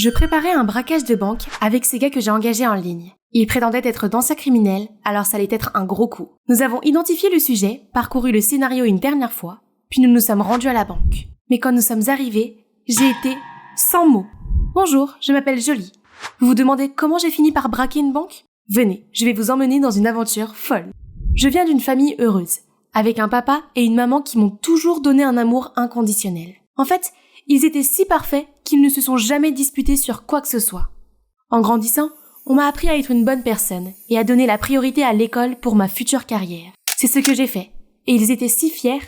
Je préparais un braquage de banque avec ces gars que j'ai engagés en ligne. Ils prétendaient être d'anciens criminels, alors ça allait être un gros coup. Nous avons identifié le sujet, parcouru le scénario une dernière fois, puis nous nous sommes rendus à la banque. Mais quand nous sommes arrivés, j'ai été sans mots. Bonjour, je m'appelle Jolie. Vous vous demandez comment j'ai fini par braquer une banque ? Venez, je vais vous emmener dans une aventure folle. Je viens d'une famille heureuse, avec un papa et une maman qui m'ont toujours donné un amour inconditionnel. En fait, ils étaient si parfaits qu'ils ne se sont jamais disputés sur quoi que ce soit. En grandissant, on m'a appris à être une bonne personne et à donner la priorité à l'école pour ma future carrière. C'est ce que j'ai fait, et ils étaient si fiers.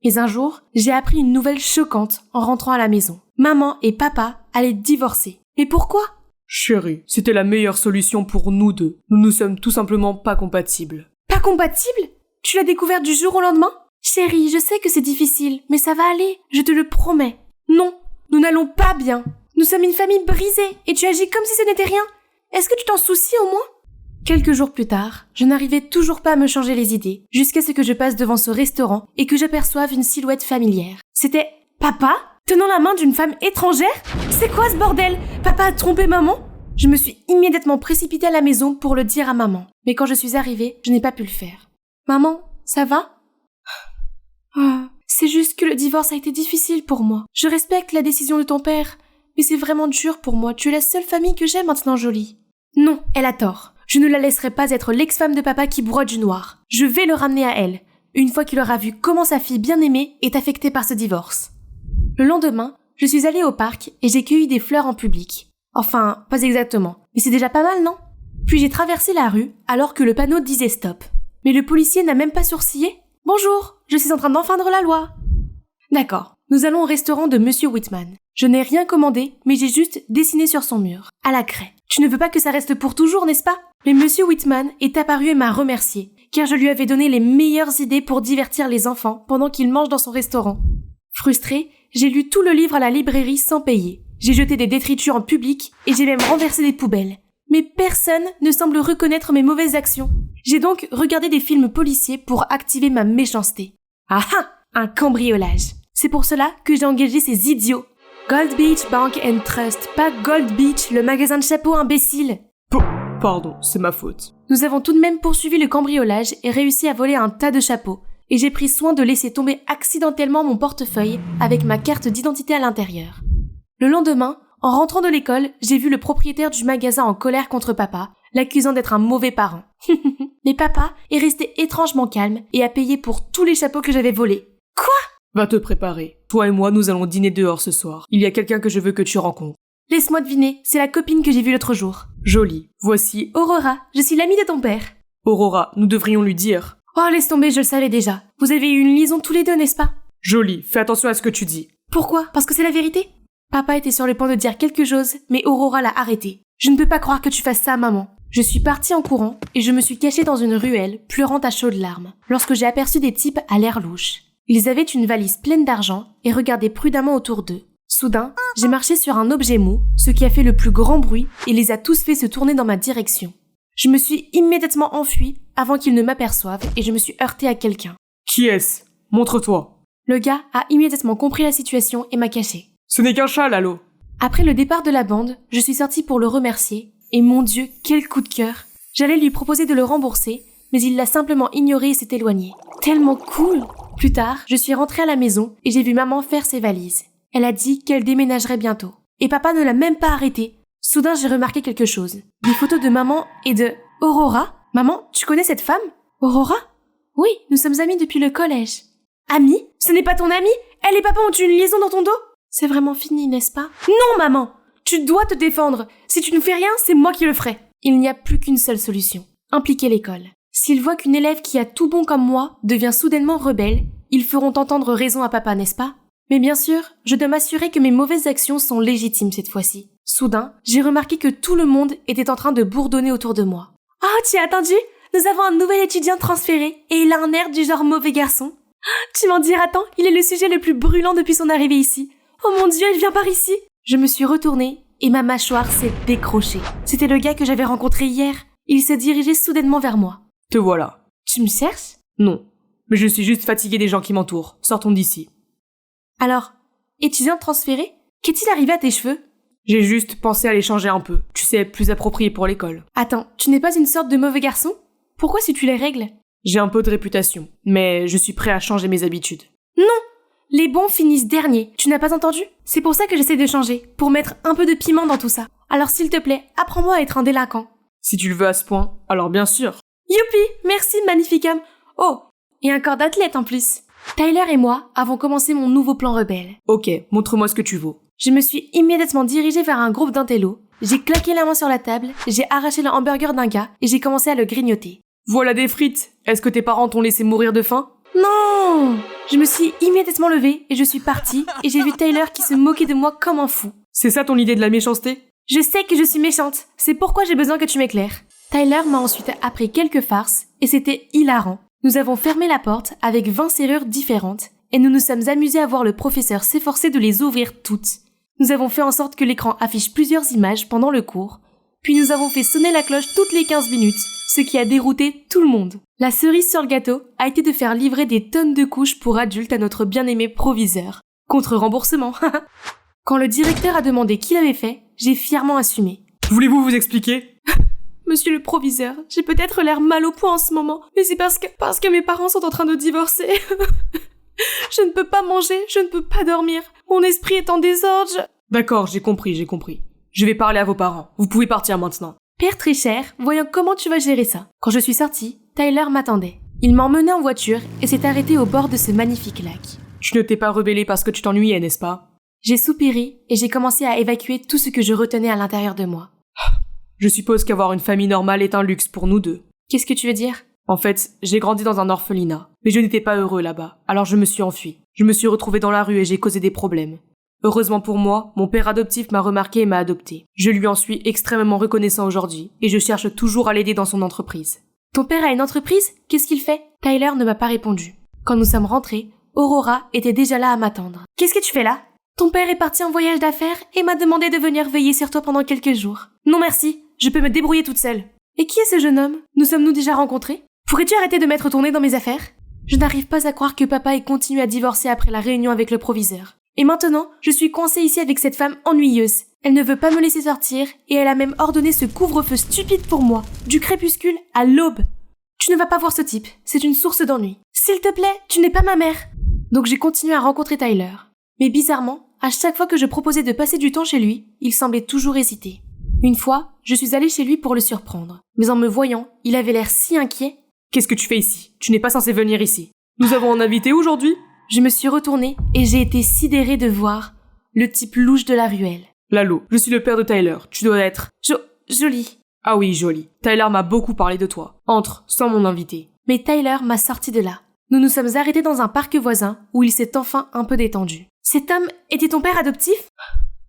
Mais un jour, j'ai appris une nouvelle choquante en rentrant à la maison. Maman et papa allaient divorcer. Mais pourquoi ? Chérie, c'était la meilleure solution pour nous deux. Nous ne sommes tout simplement pas compatibles. Pas compatible ? Tu l'as découvert du jour au lendemain ? Chérie, je sais que c'est difficile, mais ça va aller, je te le promets. Non, nous n'allons pas bien. Nous sommes une famille brisée et tu agis comme si ce n'était rien. Est-ce que tu t'en soucies au moins ? Quelques jours plus tard, je n'arrivais toujours pas à me changer les idées, jusqu'à ce que je passe devant ce restaurant et que j'aperçoive une silhouette familière. C'était papa, tenant la main d'une femme étrangère ? C'est quoi ce bordel ? Papa a trompé maman ? Je me suis immédiatement précipitée à la maison pour le dire à maman. Mais quand je suis arrivée, je n'ai pas pu le faire. Maman, ça va ? C'est juste que le divorce a été difficile pour moi. Je respecte la décision de ton père, mais c'est vraiment dur pour moi. Tu es la seule famille que j'ai maintenant, Jolie. Non, elle a tort. Je ne la laisserai pas être l'ex-femme de papa qui broie du noir. Je vais le ramener à elle, une fois qu'il aura vu comment sa fille bien-aimée est affectée par ce divorce. Le lendemain, je suis allée au parc et j'ai cueilli des fleurs en public. Enfin, pas exactement, mais c'est déjà pas mal, non ? Puis j'ai traversé la rue alors que le panneau disait stop. Mais le policier n'a même pas sourcillé. Bonjour, je suis en train d'enfreindre la loi. D'accord, nous allons au restaurant de Monsieur Whitman. Je n'ai rien commandé, mais j'ai juste dessiné sur son mur, à la craie. Tu ne veux pas que ça reste pour toujours, n'est-ce pas ? Mais Monsieur Whitman est apparu et m'a remercié, car je lui avais donné les meilleures idées pour divertir les enfants pendant qu'ils mangent dans son restaurant. Frustrée, j'ai lu tout le livre à la librairie sans payer. J'ai jeté des détritus en public et j'ai même renversé des poubelles. Mais personne ne semble reconnaître mes mauvaises actions. J'ai donc regardé des films policiers pour activer ma méchanceté. Ah ah ! Un cambriolage. C'est pour cela que j'ai engagé ces idiots. Gold Beach Bank and Trust, pas Gold Beach, le magasin de chapeaux, imbécile. Pardon, c'est ma faute. Nous avons tout de même poursuivi le cambriolage et réussi à voler un tas de chapeaux. Et j'ai pris soin de laisser tomber accidentellement mon portefeuille avec ma carte d'identité à l'intérieur. Le lendemain, en rentrant de l'école, j'ai vu le propriétaire du magasin en colère contre papa, l'accusant d'être un mauvais parent. Mais papa est resté étrangement calme et a payé pour tous les chapeaux que j'avais volés. Quoi ? Va te préparer. Toi et moi, nous allons dîner dehors ce soir. Il y a quelqu'un que je veux que tu rencontres. Laisse-moi deviner, c'est la copine que j'ai vue l'autre jour. Jolie, voici... Aurora, je suis l'amie de ton père. Aurora, nous devrions lui dire. Oh, laisse tomber, je le savais déjà. Vous avez eu une liaison tous les deux, n'est-ce pas ? Jolie, fais attention à ce que tu dis. Pourquoi ? Parce que c'est la vérité ? Papa était sur le point de dire quelque chose, mais Aurora l'a arrêté. Je ne peux pas croire que tu fasses ça, maman. Je suis partie en courant et je me suis cachée dans une ruelle, pleurant à chaudes larmes, lorsque j'ai aperçu des types à l'air louche. Ils avaient une valise pleine d'argent et regardaient prudemment autour d'eux. Soudain, j'ai marché sur un objet mou, ce qui a fait le plus grand bruit et les a tous fait se tourner dans ma direction. Je me suis immédiatement enfuie avant qu'ils ne m'aperçoivent et je me suis heurtée à quelqu'un. Qui est-ce ? Montre-toi. Le gars a immédiatement compris la situation et m'a cachée. Ce n'est qu'un chat, Lalo. Après le départ de la bande, je suis sortie pour le remercier et mon Dieu, quel coup de cœur. J'allais lui proposer de le rembourser, mais il l'a simplement ignoré et s'est éloigné. Tellement cool. Plus tard, je suis rentrée à la maison et j'ai vu maman faire ses valises. Elle a dit qu'elle déménagerait bientôt. Et papa ne l'a même pas arrêté. Soudain, j'ai remarqué quelque chose. Des photos de maman et de... Aurora ? Maman, tu connais cette femme ? Aurora ? Oui, nous sommes amis depuis le collège. Amis ? Ce n'est pas ton amie ? Elle et papa ont eu une liaison dans ton dos ? C'est vraiment fini, n'est-ce pas ? Non, maman ! Tu dois te défendre. Si tu ne fais rien, c'est moi qui le ferai. Il n'y a plus qu'une seule solution. Impliquer l'école. S'ils voient qu'une élève qui a tout bon comme moi devient soudainement rebelle, ils feront entendre raison à papa, n'est-ce pas ? Mais bien sûr, je dois m'assurer que mes mauvaises actions sont légitimes cette fois-ci. Soudain, j'ai remarqué que tout le monde était en train de bourdonner autour de moi. « Oh, tu as attendu ? Nous avons un nouvel étudiant transféré et il a un air du genre mauvais garçon. Tu m'en diras tant, il est le sujet le plus brûlant depuis son arrivée ici. Oh mon Dieu, il vient par ici !» Je me suis retournée et ma mâchoire s'est décrochée. C'était le gars que j'avais rencontré hier. Il se dirigeait soudainement vers moi. « Te voilà. »« Tu me cherches ? » ?»« Non, mais je suis juste fatiguée des gens qui m'entourent. Sortons d'ici. » Alors, étudiant transféré ? Qu'est-il arrivé à tes cheveux ? J'ai juste pensé à les changer un peu. Tu sais, plus approprié pour l'école. Attends, tu n'es pas une sorte de mauvais garçon? Pourquoi si tu les règles? J'ai un peu de réputation, mais je suis prêt à changer mes habitudes. Non! Les bons finissent derniers, tu n'as pas entendu? C'est pour ça que j'essaie de changer, pour mettre un peu de piment dans tout ça. Alors s'il te plaît, apprends-moi à être un délinquant. Si tu le veux à ce point, alors bien sûr. Youpi! Merci, magnificum! Oh! Et un corps d'athlète en plus. Tyler et moi avons commencé mon nouveau plan rebelle. Ok, montre-moi ce que tu vaux. Je me suis immédiatement dirigée vers un groupe d'intellos, j'ai claqué la main sur la table, j'ai arraché le hamburger d'un gars et j'ai commencé à le grignoter. Voilà des frites! Est-ce que tes parents t'ont laissé mourir de faim? Non! Je me suis immédiatement levée et je suis partie et j'ai vu Tyler qui se moquait de moi comme un fou. C'est ça ton idée de la méchanceté? Je sais que je suis méchante, c'est pourquoi j'ai besoin que tu m'éclaires. Tyler m'a ensuite appris quelques farces et c'était hilarant. Nous avons fermé la porte avec 20 serrures différentes et nous nous sommes amusés à voir le professeur s'efforcer de les ouvrir toutes. Nous avons fait en sorte que l'écran affiche plusieurs images pendant le cours, puis nous avons fait sonner la cloche toutes les 15 minutes, ce qui a dérouté tout le monde. La cerise sur le gâteau a été de faire livrer des tonnes de couches pour adultes à notre bien-aimé proviseur. Contre remboursement. Quand le directeur a demandé qui l'avait fait, j'ai fièrement assumé. Voulez-vous vous expliquer? Monsieur le proviseur, j'ai peut-être l'air mal au point en ce moment, mais c'est parce que mes parents sont en train de divorcer. Je ne peux pas manger, je ne peux pas dormir. Mon esprit est en désordre. D'accord, j'ai compris. Je vais parler à vos parents. Vous pouvez partir maintenant. Père très cher, voyons comment tu vas gérer ça. Quand je suis sortie, Tyler m'attendait. Il m'emmenait en voiture et s'est arrêté au bord de ce magnifique lac. Tu ne t'es pas rebellé parce que tu t'ennuyais, n'est-ce pas? J'ai soupiré et j'ai commencé à évacuer tout ce que je retenais à l'intérieur de moi. Je suppose qu'avoir une famille normale est un luxe pour nous deux. Qu'est-ce que tu veux dire? En fait, j'ai grandi dans un orphelinat, mais je n'étais pas heureux là-bas, alors je me suis enfui. Je me suis retrouvé dans la rue et j'ai causé des problèmes. Heureusement pour moi, mon père adoptif m'a remarqué et m'a adopté. Je lui en suis extrêmement reconnaissant aujourd'hui, et je cherche toujours à l'aider dans son entreprise. Ton père a une entreprise? Qu'est-ce qu'il fait? Tyler ne m'a pas répondu. Quand nous sommes rentrés, Aurora était déjà là à m'attendre. Qu'est-ce que tu fais là? Ton père est parti en voyage d'affaires et m'a demandé de venir veiller sur toi pendant quelques jours. Non merci, je peux me débrouiller toute seule. Et qui est ce jeune homme? Nous sommes-nous déjà rencontrés? Pourrais-tu arrêter de mettre ton nez dans mes affaires? Je n'arrive pas à croire que papa ait continué à divorcer après la réunion avec le proviseur. Et maintenant, je suis coincée ici avec cette femme ennuyeuse. Elle ne veut pas me laisser sortir et elle a même ordonné ce couvre-feu stupide pour moi, du crépuscule à l'aube. Tu ne vas pas voir ce type, c'est une source d'ennui. S'il te plaît, tu n'es pas ma mère. Donc j'ai continué à rencontrer Tyler. Mais bizarrement, à chaque fois que je proposais de passer du temps chez lui, il semblait toujours hésiter. Une fois, je suis allée chez lui pour le surprendre. Mais en me voyant, il avait l'air si inquiet. Qu'est-ce que tu fais ici? Tu n'es pas censé venir ici. Nous avons un invité aujourd'hui? Je me suis retournée et j'ai été sidérée de voir le type louche de la ruelle. Lalo, je suis le père de Tyler. Tu dois être... Jolie. Ah oui, jolie. Tyler m'a beaucoup parlé de toi. Entre, sans mon invité. Mais Tyler m'a sorti de là. Nous nous sommes arrêtés dans un parc voisin où il s'est enfin un peu détendu. Cet homme était ton père adoptif?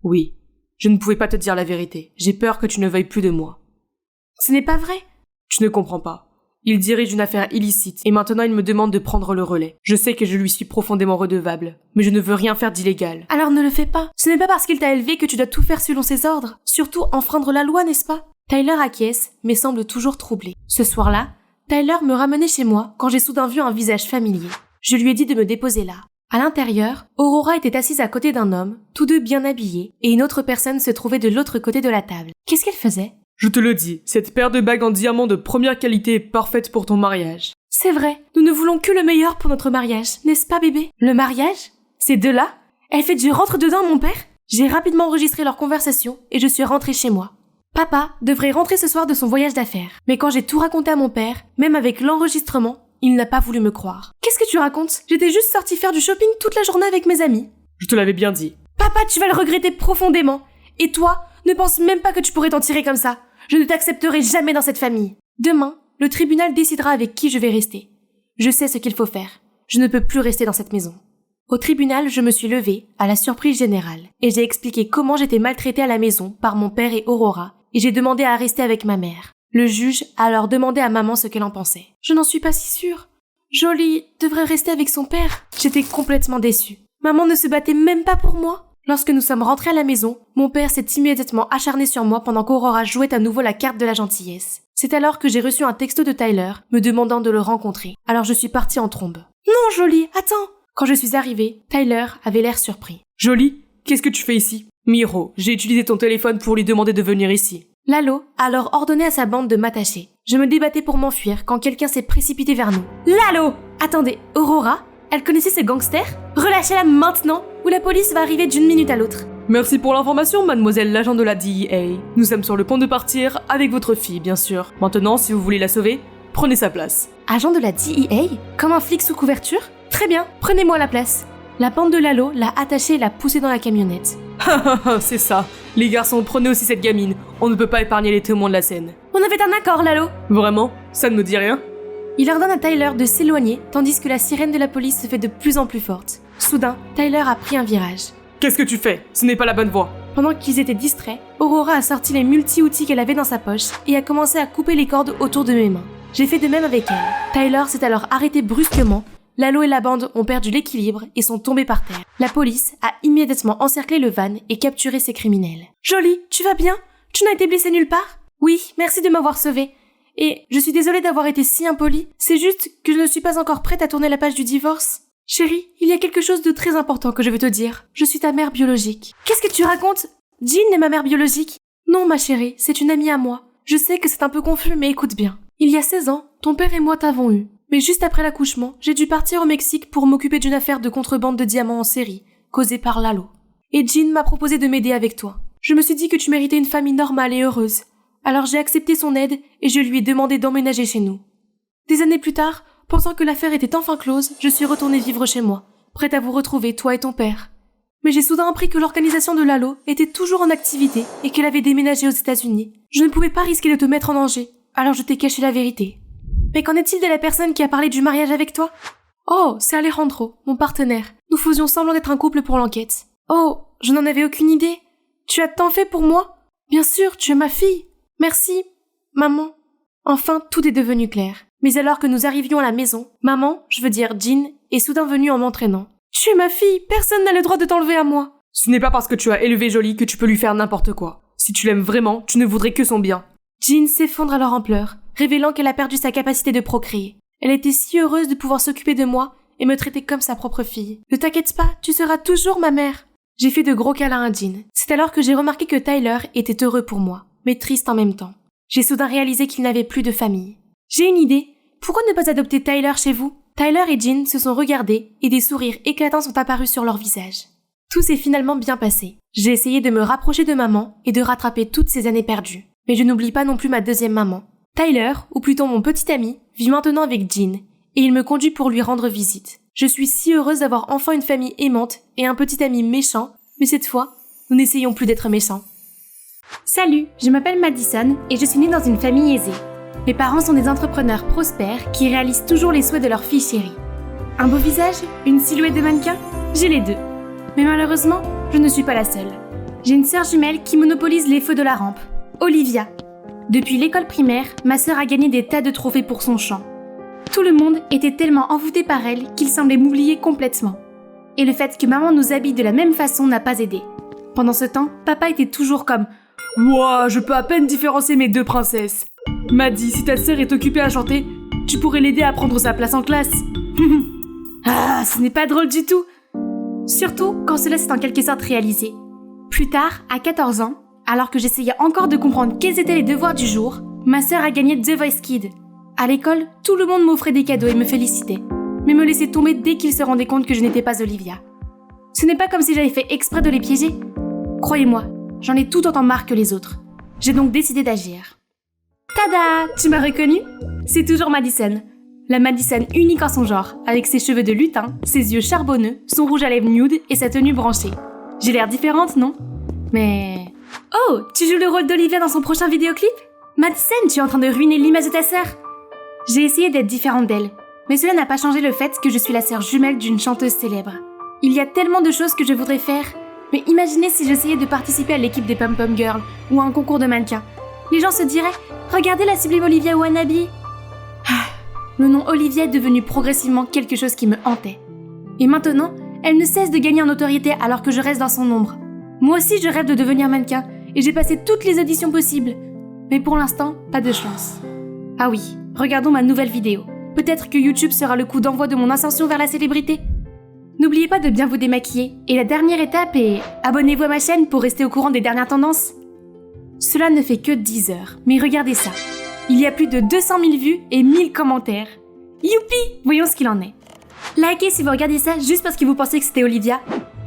Oui. Je ne pouvais pas te dire la vérité. J'ai peur que tu ne veuilles plus de moi. Ce n'est pas vrai. Tu ne comprends pas. Il dirige une affaire illicite et maintenant il me demande de prendre le relais. Je sais que je lui suis profondément redevable, mais je ne veux rien faire d'illégal. Alors ne le fais pas. Ce n'est pas parce qu'il t'a élevé que tu dois tout faire selon ses ordres. Surtout enfreindre la loi, n'est-ce pas? Tyler acquiesce, mais semble toujours troublé. Ce soir-là, Tyler me ramenait chez moi quand j'ai soudain vu un visage familier. Je lui ai dit de me déposer là. À l'intérieur, Aurora était assise à côté d'un homme, tous deux bien habillés, et une autre personne se trouvait de l'autre côté de la table. Qu'est-ce qu'elle faisait? Je te le dis, cette paire de bagues en diamant de première qualité est parfaite pour ton mariage. C'est vrai, nous ne voulons que le meilleur pour notre mariage, n'est-ce pas bébé? Le mariage? Ces deux-là? Elle fait du rentre-dedans mon père? J'ai rapidement enregistré leur conversation et je suis rentrée chez moi. Papa devrait rentrer ce soir de son voyage d'affaires. Mais quand j'ai tout raconté à mon père, même avec l'enregistrement, il n'a pas voulu me croire. Qu'est-ce que tu racontes? J'étais juste sortie faire du shopping toute la journée avec mes amis. Je te l'avais bien dit. Papa, tu vas le regretter profondément. Et toi, ne pense même pas que tu pourrais t'en tirer comme ça. Je ne t'accepterai jamais dans cette famille. Demain, le tribunal décidera avec qui je vais rester. Je sais ce qu'il faut faire. Je ne peux plus rester dans cette maison. Au tribunal, je me suis levée, à la surprise générale, et j'ai expliqué comment j'étais maltraitée à la maison par mon père et Aurora, et j'ai demandé à rester avec ma mère. Le juge a alors demandé à maman ce qu'elle en pensait. Je n'en suis pas si sûre. Jolie devrait rester avec son père. J'étais complètement déçue. Maman ne se battait même pas pour moi. Lorsque nous sommes rentrés à la maison, mon père s'est immédiatement acharné sur moi pendant qu'Aurora jouait à nouveau la carte de la gentillesse. C'est alors que j'ai reçu un texto de Tyler me demandant de le rencontrer. Alors je suis partie en trombe. Non, Jolie, attends! Quand je suis arrivée, Tyler avait l'air surpris. Jolie, qu'est-ce que tu fais ici? Miho, j'ai utilisé ton téléphone pour lui demander de venir ici. Lalo a alors ordonné à sa bande de m'attacher. Je me débattais pour m'enfuir quand quelqu'un s'est précipité vers nous. Lalo! Attendez, Aurora? Elle connaissait ce gangster? Relâchez-la maintenant ou la police va arriver d'une minute à l'autre. Merci pour l'information, mademoiselle l'agent de la DEA. Nous sommes sur le point de partir, avec votre fille, bien sûr. Maintenant, si vous voulez la sauver, prenez sa place. Agent de la DEA? Comme un flic sous couverture? Très bien, prenez-moi la place. La bande de Lalo l'a attachée et l'a poussée dans la camionnette. C'est ça. Les garçons, prenez aussi cette gamine. On ne peut pas épargner les témoins de la scène. On avait un accord, Lalo. Vraiment? Ça ne me dit rien? Il ordonne à Tyler de s'éloigner, tandis que la sirène de la police se fait de plus en plus forte. Soudain, Tyler a pris un virage. Qu'est-ce que tu fais? Ce n'est pas la bonne voie. Pendant qu'ils étaient distraits, Aurora a sorti les multi-outils qu'elle avait dans sa poche et a commencé à couper les cordes autour de mes mains. J'ai fait de même avec elle. Tyler s'est alors arrêté brusquement. Lalo et la bande ont perdu l'équilibre et sont tombés par terre. La police a immédiatement encerclé le van et capturé ces criminels. Jolie, tu vas bien? Tu n'as été blessée nulle part? Oui, merci de m'avoir sauvée. Et je suis désolée d'avoir été si impolie. C'est juste que je ne suis pas encore prête à tourner la page du divorce. Chérie, il y a quelque chose de très important que je veux te dire. Je suis ta mère biologique. Qu'est-ce que tu racontes? Jean est ma mère biologique. Non, ma chérie, c'est une amie à moi. Je sais que c'est un peu confus, mais écoute bien. Il y a 16 ans, ton père et moi t'avons eu. Mais juste après l'accouchement, j'ai dû partir au Mexique pour m'occuper d'une affaire de contrebande de diamants en série, causée par Lalo. Et Jean m'a proposé de m'aider avec toi. Je me suis dit que tu méritais une famille normale et heureuse. Alors j'ai accepté son aide et je lui ai demandé d'emménager chez nous. Des années plus tard, pensant que l'affaire était enfin close, je suis retournée vivre chez moi, prête à vous retrouver, toi et ton père. Mais j'ai soudain appris que l'organisation de Lalo était toujours en activité et qu'elle avait déménagé aux États-Unis. Je ne pouvais pas risquer de te mettre en danger, alors je t'ai caché la vérité. Mais qu'en est-il de la personne qui a parlé du mariage avec toi? Oh, c'est Alejandro, mon partenaire. Nous faisions semblant d'être un couple pour l'enquête. Oh, je n'en avais aucune idée. Tu as tant fait pour moi? Bien sûr, tu es ma fille. Merci, maman. Enfin, tout est devenu clair. Mais alors que nous arrivions à la maison, maman, je veux dire Jean, est soudain venue en m'entraînant. Tu es ma fille, personne n'a le droit de t'enlever à moi. Ce n'est pas parce que tu as élevé Jolie que tu peux lui faire n'importe quoi. Si tu l'aimes vraiment, tu ne voudrais que son bien. Jean s'effondre alors en pleurs, révélant qu'elle a perdu sa capacité de procréer. Elle était si heureuse de pouvoir s'occuper de moi et me traiter comme sa propre fille. Ne t'inquiète pas, tu seras toujours ma mère. J'ai fait de gros câlins à Jean. C'est alors que j'ai remarqué que Tyler était heureux pour moi, mais triste en même temps. J'ai soudain réalisé qu'il n'avait plus de famille. J'ai une idée. Pourquoi ne pas adopter Tyler chez vous? Tyler et Jean se sont regardés et des sourires éclatants sont apparus sur leurs visages. Tout s'est finalement bien passé. J'ai essayé de me rapprocher de maman et de rattraper toutes ces années perdues. Mais je n'oublie pas non plus ma deuxième maman. Tyler, ou plutôt mon petit ami, vit maintenant avec Jean et il me conduit pour lui rendre visite. Je suis si heureuse d'avoir enfin une famille aimante et un petit ami méchant, mais cette fois, nous n'essayons plus d'être méchants. Salut, je m'appelle Madison et je suis née dans une famille aisée. Mes parents sont des entrepreneurs prospères qui réalisent toujours les souhaits de leur fille chérie. Un beau visage? Une silhouette de mannequin? J'ai les deux. Mais malheureusement, je ne suis pas la seule. J'ai une sœur jumelle qui monopolise les feux de la rampe, Olivia. Depuis l'école primaire, ma sœur a gagné des tas de trophées pour son chant. Tout le monde était tellement envoûté par elle qu'il semblait m'oublier complètement. Et le fait que maman nous habille de la même façon n'a pas aidé. Pendant ce temps, papa était toujours comme « Ouah, je peux à peine différencier mes deux princesses. Maddie, si ta sœur est occupée à chanter, tu pourrais l'aider à prendre sa place en classe. » Ah, ce n'est pas drôle du tout. Surtout quand cela s'est en quelque sorte réalisé. Plus tard, à 14 ans, alors que j'essayais encore de comprendre quels étaient les devoirs du jour, ma sœur a gagné The Voice Kids. À l'école, tout le monde m'offrait des cadeaux et me félicitait, mais me laissait tomber dès qu'ils se rendaient compte que je n'étais pas Olivia. Ce n'est pas comme si j'avais fait exprès de les piéger. Croyez-moi, j'en ai tout autant marre que les autres. J'ai donc décidé d'agir. Tada! Tu m'as reconnue? C'est toujours Madison. La Madison unique en son genre, avec ses cheveux de lutin, ses yeux charbonneux, son rouge à lèvres nude et sa tenue branchée. J'ai l'air différente, non? Mais... Oh! Tu joues le rôle d'Olivia dans son prochain vidéoclip? Madison, tu es en train de ruiner l'image de ta sœur! J'ai essayé d'être différente d'elle, mais cela n'a pas changé le fait que je suis la sœur jumelle d'une chanteuse célèbre. Il y a tellement de choses que je voudrais faire, mais imaginez si j'essayais de participer à l'équipe des Pom Pom Girls ou à un concours de mannequins. Les gens se diraient « Regardez la sublime Olivia Wannabe !» Le nom Olivia est devenu progressivement quelque chose qui me hantait. Et maintenant, elle ne cesse de gagner en notoriété alors que je reste dans son ombre. Moi aussi, je rêve de devenir mannequin et j'ai passé toutes les auditions possibles. Mais pour l'instant, pas de chance. Ah oui, regardons ma nouvelle vidéo. Peut-être que YouTube sera le coup d'envoi de mon ascension vers la célébrité. N'oubliez pas de bien vous démaquiller. Et la dernière étape est... abonnez-vous à ma chaîne pour rester au courant des dernières tendances. Cela ne fait que 10 heures, mais regardez ça. Il y a plus de 200 000 vues et 1000 commentaires. Youpi! Voyons ce qu'il en est. Likez si vous regardez ça juste parce que vous pensez que c'était Olivia.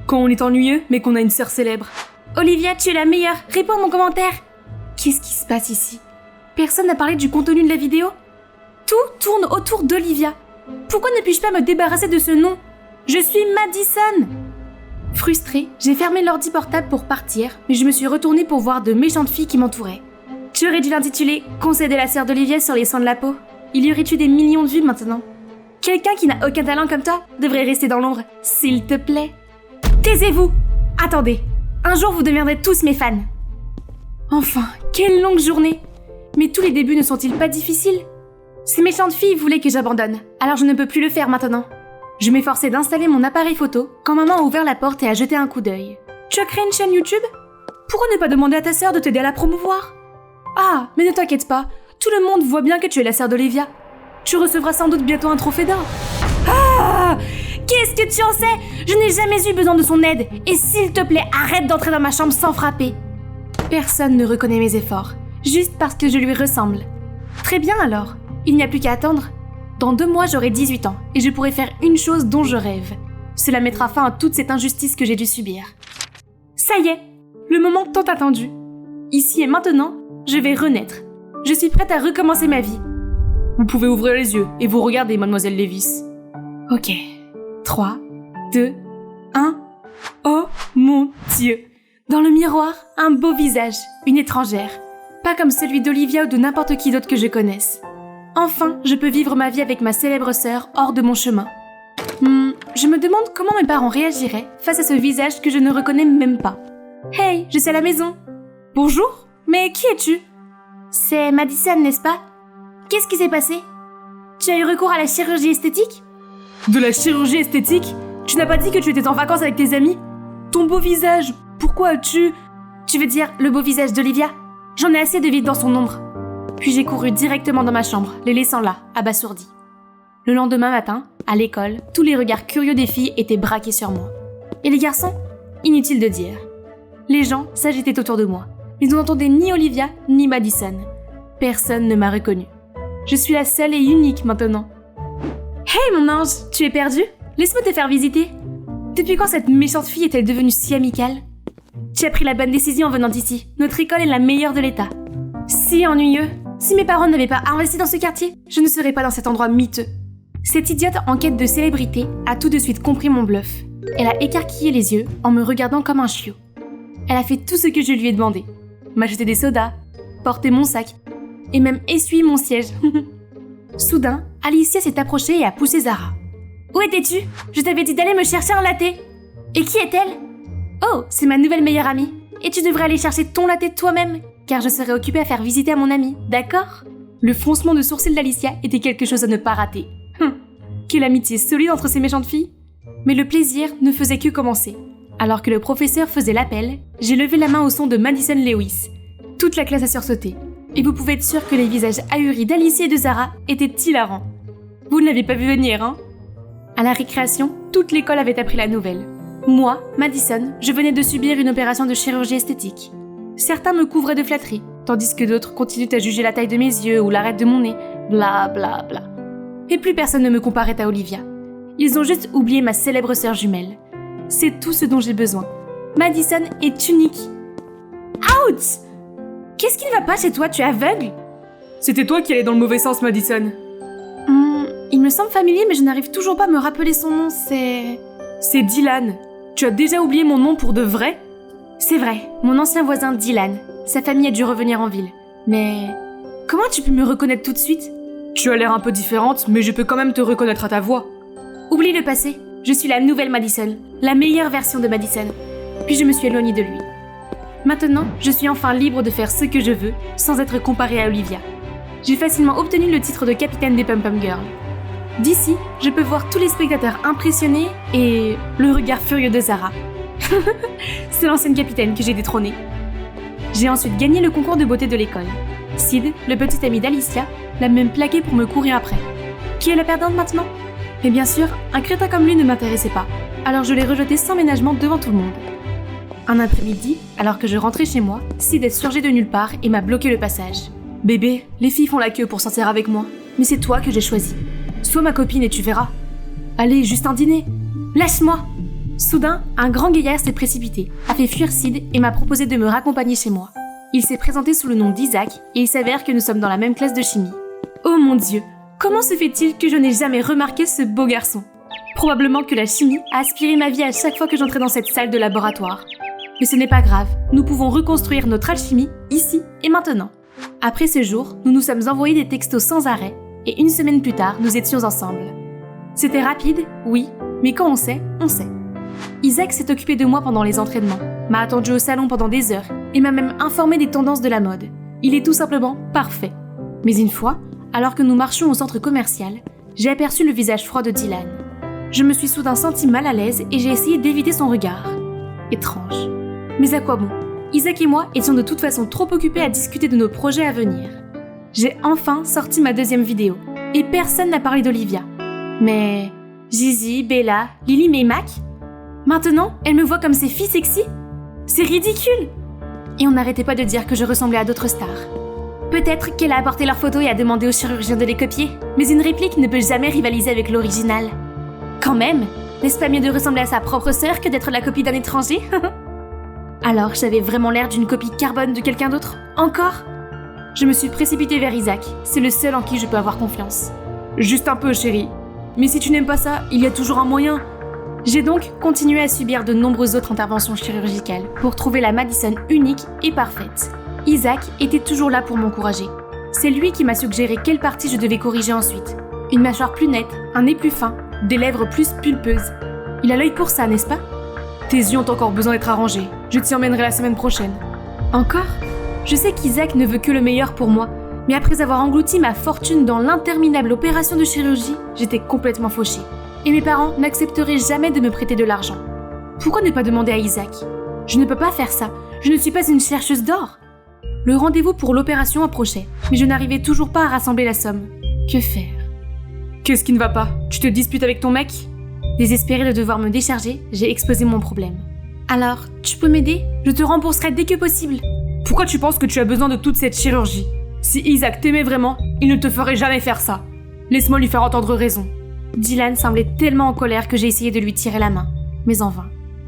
Quand on est ennuyeux, mais qu'on a une sœur célèbre. Olivia, tu es la meilleure. Réponds à mon commentaire. Qu'est-ce qui se passe ici? Personne n'a parlé du contenu de la vidéo? Tout tourne autour d'Olivia. Pourquoi ne puis-je pas me débarrasser de ce nom? Je suis Madison! Frustrée, j'ai fermé l'ordi portable pour partir, mais je me suis retournée pour voir de méchantes filles qui m'entouraient. Tu aurais dû l'intituler « Conseil de la sœur d'Olivia sur les soins de la peau ». Il y aurait eu des millions de vues maintenant. Quelqu'un qui n'a aucun talent comme toi devrait rester dans l'ombre, s'il te plaît. Taisez-vous! Attendez, un jour vous deviendrez tous mes fans. Enfin, quelle longue journée! Mais tous les débuts ne sont-ils pas difficiles? Ces méchantes filles voulaient que j'abandonne, alors je ne peux plus le faire maintenant. Je m'efforçais d'installer mon appareil photo quand maman a ouvert la porte et a jeté un coup d'œil. Tu as créé une chaîne YouTube? Pourquoi ne pas demander à ta sœur de t'aider à la promouvoir? Ah, mais ne t'inquiète pas, tout le monde voit bien que tu es la sœur d'Olivia. Tu recevras sans doute bientôt un trophée d'or. Ah! Qu'est-ce que tu en sais? Je n'ai jamais eu besoin de son aide, et s'il te plaît, arrête d'entrer dans ma chambre sans frapper. Personne ne reconnaît mes efforts, juste parce que je lui ressemble. Très bien alors, il n'y a plus qu'à attendre. Dans 2 mois, j'aurai 18 ans, et je pourrai faire une chose dont je rêve. Cela mettra fin à toute cette injustice que j'ai dû subir. Ça y est, le moment tant attendu. Ici et maintenant, je vais renaître. Je suis prête à recommencer ma vie. Vous pouvez ouvrir les yeux et vous regarder, mademoiselle Lévis. Ok. 3, 2, 1... Oh mon Dieu! Dans le miroir, un beau visage, une étrangère. Pas comme celui d'Olivia ou de n'importe qui d'autre que je connaisse. Enfin, je peux vivre ma vie avec ma célèbre sœur hors de mon chemin. Je me demande comment mes parents réagiraient face à ce visage que je ne reconnais même pas. Hey, je suis à la maison. Bonjour, mais qui es-tu? C'est Madison, n'est-ce pas? Qu'est-ce qui s'est passé? Tu as eu recours à la chirurgie esthétique? De la chirurgie esthétique? Tu n'as pas dit que tu étais en vacances avec tes amis? Ton beau visage, pourquoi as-tu... Tu veux dire le beau visage d'Olivia? J'en ai assez de vivre dans son ombre. Puis j'ai couru directement dans ma chambre, les laissant là, abasourdis. Le lendemain matin, à l'école, tous les regards curieux des filles étaient braqués sur moi. Et les garçons? Inutile de dire. Les gens s'agitaient autour de moi, mais on n'entendait ni Olivia, ni Madison. Personne ne m'a reconnue. Je suis la seule et unique maintenant. Hey mon ange, tu es perdu? Laisse-moi te faire visiter. Depuis quand cette méchante fille est-elle devenue si amicale? Tu as pris la bonne décision en venant d'ici. Notre école est la meilleure de l'État. Si ennuyeux. Si mes parents n'avaient pas investi dans ce quartier, je ne serais pas dans cet endroit miteux. Cette idiote en quête de célébrité a tout de suite compris mon bluff. Elle a écarquillé les yeux en me regardant comme un chiot. Elle a fait tout ce que je lui ai demandé. M'acheter des sodas, porter mon sac, et même essuyer mon siège. Soudain, Alicia s'est approchée et a poussé Zara. « Où étais-tu? Je t'avais dit d'aller me chercher un latte. » « Et qui est-elle? »« Oh, c'est ma nouvelle meilleure amie. Et tu devrais aller chercher ton latte toi-même, car je serai occupée à faire visiter à mon amie, d'accord ?» Le froncement de sourcils d'Alicia était quelque chose à ne pas rater. Quelle amitié solide entre ces méchantes filles! Mais le plaisir ne faisait que commencer. Alors que le professeur faisait l'appel, j'ai levé la main au son de Madison Lewis. Toute la classe a sursauté. Et vous pouvez être sûr que les visages ahuris d'Alicia et de Zara étaient hilarants. Vous ne l'avez pas vu venir, hein? À la récréation, toute l'école avait appris la nouvelle. Moi, Madison, je venais de subir une opération de chirurgie esthétique. Certains me couvraient de flatteries, tandis que d'autres continuent à juger la taille de mes yeux ou l'arête de mon nez, bla bla bla. Et plus personne ne me comparait à Olivia. Ils ont juste oublié ma célèbre sœur jumelle. C'est tout ce dont j'ai besoin. Madison est unique. Ouch! Qu'est-ce qui ne va pas chez toi? Tu es aveugle? C'était toi qui allais dans le mauvais sens, Madison. Il me semble familier, mais je n'arrive toujours pas à me rappeler son nom, C'est Dylan. Tu as déjà oublié mon nom pour de vrai? C'est vrai, mon ancien voisin Dylan. Sa famille a dû revenir en ville. Mais... comment tu peux me reconnaître tout de suite? Tu as l'air un peu différente, mais je peux quand même te reconnaître à ta voix. Oublie le passé. Je suis la nouvelle Madison. La meilleure version de Madison. Puis je me suis éloignée de lui. Maintenant, je suis enfin libre de faire ce que je veux, sans être comparée à Olivia. J'ai facilement obtenu le titre de capitaine des Pum Pum Girls. D'ici, je peux voir tous les spectateurs impressionnés et le regard furieux de Zara. C'est l'ancienne capitaine que j'ai détrônée. J'ai ensuite gagné le concours de beauté de l'école. Sid, le petit ami d'Alicia, l'a même plaqué pour me courir après. Qui est la perdante maintenant? Mais bien sûr, un crétin comme lui ne m'intéressait pas. alors je l'ai rejeté sans ménagement devant tout le monde. Un après-midi, alors que je rentrais chez moi, Sid est surgé de nulle part et m'a bloqué le passage. « Bébé, les filles font la queue pour sortir avec moi, mais c'est toi que j'ai choisi. Sois ma copine et tu verras. Allez, juste un dîner. Lâche-moi !» Soudain, un grand gaillard s'est précipité, a fait fuir Sid et m'a proposé de me raccompagner chez moi. Il s'est présenté sous le nom d'Isaac et il s'avère que nous sommes dans la même classe de chimie. Oh mon Dieu, comment se fait-il que je n'ai jamais remarqué ce beau garçon ? Probablement que la chimie a aspiré ma vie à chaque fois que j'entrais dans cette salle de laboratoire. Mais ce n'est pas grave, nous pouvons reconstruire notre alchimie ici et maintenant. Après ce jour, nous nous sommes envoyés des textos sans arrêt et une semaine plus tard, nous étions ensemble. C'était rapide, oui, mais quand on sait, on sait. Isaac s'est occupé de moi pendant les entraînements, m'a attendu au salon pendant des heures et m'a même informé des tendances de la mode. Il est tout simplement parfait. Mais une fois, alors que nous marchions au centre commercial, j'ai aperçu le visage froid de Dylan. Je me suis soudain sentie mal à l'aise et j'ai essayé d'éviter son regard. Étrange. Mais à quoi bon ? Isaac et moi étions de toute façon trop occupés à discuter de nos projets à venir. J'ai enfin sorti ma deuxième vidéo et personne n'a parlé d'Olivia. Mais Gigi, Bella, Lily et Mac ? Maintenant, elle me voit comme ses filles sexy ? C'est ridicule ! Et on n'arrêtait pas de dire que je ressemblais à d'autres stars. Peut-être qu'elle a apporté leurs photos et a demandé au chirurgien de les copier, mais une réplique ne peut jamais rivaliser avec l'original. Quand même, n'est-ce pas mieux de ressembler à sa propre sœur que d'être la copie d'un étranger ? Alors, j'avais vraiment l'air d'une copie carbone de quelqu'un d'autre ? Encore ? Je me suis précipitée vers Isaac, c'est le seul en qui je peux avoir confiance. Juste un peu, chérie. Mais si tu n'aimes pas ça, il y a toujours un moyen. J'ai donc continué à subir de nombreuses autres interventions chirurgicales pour trouver la Madison unique et parfaite. Isaac était toujours là pour m'encourager. C'est lui qui m'a suggéré quelle partie je devais corriger ensuite. Une mâchoire plus nette, un nez plus fin, des lèvres plus pulpeuses. Il a l'œil pour ça, n'est-ce pas ? Tes yeux ont encore besoin d'être arrangés. Je t'y emmènerai la semaine prochaine. Encore ? Je sais qu'Isaac ne veut que le meilleur pour moi, mais après avoir englouti ma fortune dans l'interminable opération de chirurgie, j'étais complètement fauchée. Et mes parents n'accepteraient jamais de me prêter de l'argent. Pourquoi ne pas demander à Isaac ? Je ne peux pas faire ça, je ne suis pas une chercheuse d'or. Le rendez-vous pour l'opération approchait, mais je n'arrivais toujours pas à rassembler la somme. Que faire ? Qu'est-ce qui ne va pas ? Tu te disputes avec ton mec ? Désespérée de devoir me décharger, j'ai exposé mon problème. Alors, tu peux m'aider ? Je te rembourserai dès que possible. Pourquoi tu penses que tu as besoin de toute cette chirurgie ? Si Isaac t'aimait vraiment, il ne te ferait jamais faire ça. Laisse-moi lui faire entendre raison. Dylan semblait tellement en colère que j'ai essayé de lui tirer la main, mais en vain.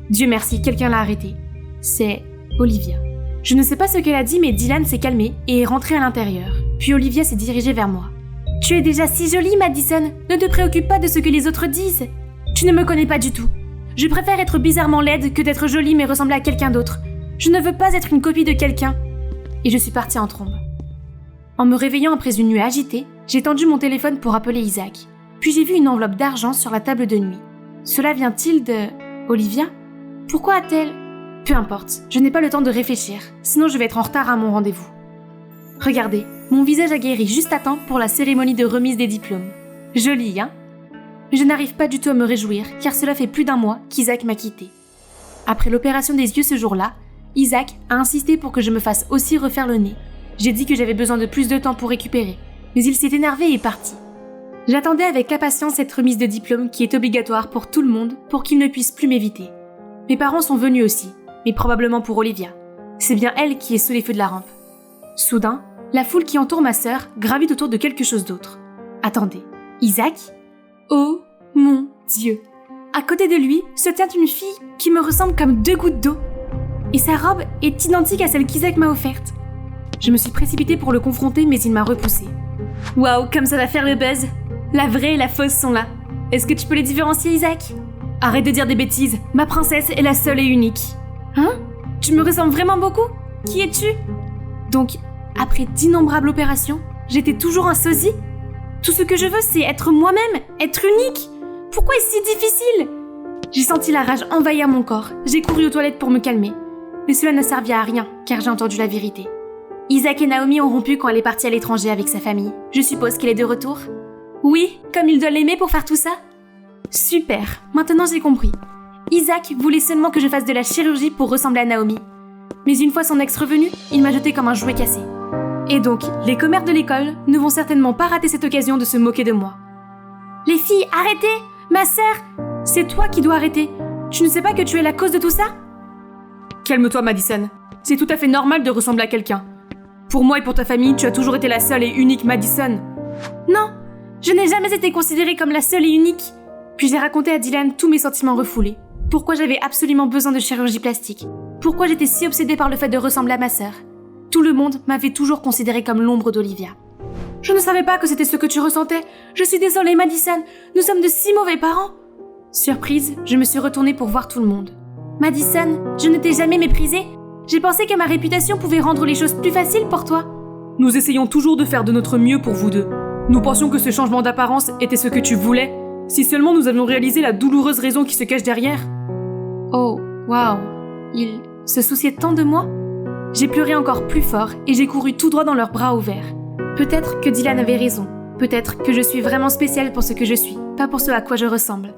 Dieu merci, quelqu'un l'a arrêté. C'est Olivia. Je ne sais pas ce qu'elle a dit, mais Dylan s'est calmé et est rentré à l'intérieur. Puis Olivia s'est dirigée vers moi. « Tu es déjà si jolie, Madison. Ne te préoccupe pas de ce que les autres disent. Tu ne me connais pas du tout. Je préfère être bizarrement laide que d'être jolie mais ressembler à quelqu'un d'autre. Je ne veux pas être une copie de quelqu'un. » Et je suis partie en trombe. En me réveillant après une nuit agitée, j'ai tendu mon téléphone pour appeler Isaac. Puis j'ai vu une enveloppe d'argent sur la table de nuit. Cela vient-il de... Olivia ? Pourquoi a-t-elle... Peu importe, je n'ai pas le temps de réfléchir, sinon je vais être en retard à mon rendez-vous. Regardez, mon visage a guéri juste à temps pour la cérémonie de remise des diplômes. Joli, hein ? Je n'arrive pas du tout à me réjouir, car cela fait plus d'un mois qu'Isaac m'a quittée. Après l'opération des yeux ce jour-là, Isaac a insisté pour que je me fasse aussi refaire le nez. J'ai dit que j'avais besoin de plus de temps pour récupérer, mais il s'est énervé et est parti. J'attendais avec impatience cette remise de diplôme qui est obligatoire pour tout le monde pour qu'il ne puisse plus m'éviter. Mes parents sont venus aussi, mais probablement pour Olivia. C'est bien elle qui est sous les feux de la rampe. Soudain, la foule qui entoure ma sœur gravite autour de quelque chose d'autre. Attendez, Isaac ? Oh mon Dieu ! À côté de lui se tient une fille qui me ressemble comme 2 gouttes d'eau. Et sa robe est identique à celle qu'Isaac m'a offerte. Je me suis précipitée pour le confronter, mais il m'a repoussée. Waouh, comme ça va faire le buzz ! La vraie et la fausse sont là. Est-ce que tu peux les différencier, Isaac ? Arrête de dire des bêtises, ma princesse est la seule et unique. Hein ? Tu me ressembles vraiment beaucoup ? Qui es-tu ? Donc, après d'innombrables opérations, j'étais toujours un sosie ? Tout ce que je veux, c'est être moi-même, être unique. Pourquoi est-ce si difficile ? J'ai senti la rage envahir mon corps. J'ai couru aux toilettes pour me calmer. Mais cela n'a servi à rien, car j'ai entendu la vérité. Isaac et Naomi ont rompu quand elle est partie à l'étranger avec sa famille. Je suppose qu'elle est de retour ? Oui, comme il doit l'aimer pour faire tout ça ? Super, maintenant j'ai compris. Isaac voulait seulement que je fasse de la chirurgie pour ressembler à Naomi. Mais une fois son ex revenu, il m'a jeté comme un jouet cassé. Et donc, les commères de l'école ne vont certainement pas rater cette occasion de se moquer de moi. Les filles, arrêtez ! Ma sœur ! C'est toi qui dois arrêter. Tu ne sais pas que tu es la cause de tout ça? Calme-toi, Madison. C'est tout à fait normal de ressembler à quelqu'un. Pour moi et pour ta famille, tu as toujours été la seule et unique Madison. Non, je n'ai jamais été considérée comme la seule et unique. Puis j'ai raconté à Dylan tous mes sentiments refoulés. Pourquoi j'avais absolument besoin de chirurgie plastique. Pourquoi j'étais si obsédée par le fait de ressembler à ma sœur. Tout le monde m'avait toujours considérée comme l'ombre d'Olivia. Je ne savais pas que c'était ce que tu ressentais. Je suis désolée, Madison. Nous sommes de si mauvais parents. Surprise, je me suis retournée pour voir tout le monde. Madison, je ne t'ai jamais méprisée. J'ai pensé que ma réputation pouvait rendre les choses plus faciles pour toi. Nous essayons toujours de faire de notre mieux pour vous deux. Nous pensions que ce changement d'apparence était ce que tu voulais. Si seulement nous avions réalisé la douloureuse raison qui se cache derrière. Oh, waouh. Il se souciait tant de moi. J'ai pleuré encore plus fort et j'ai couru tout droit dans leurs bras ouverts. Peut-être que Dylan avait raison. Peut-être que je suis vraiment spéciale pour ce que je suis, pas pour ce à quoi je ressemble.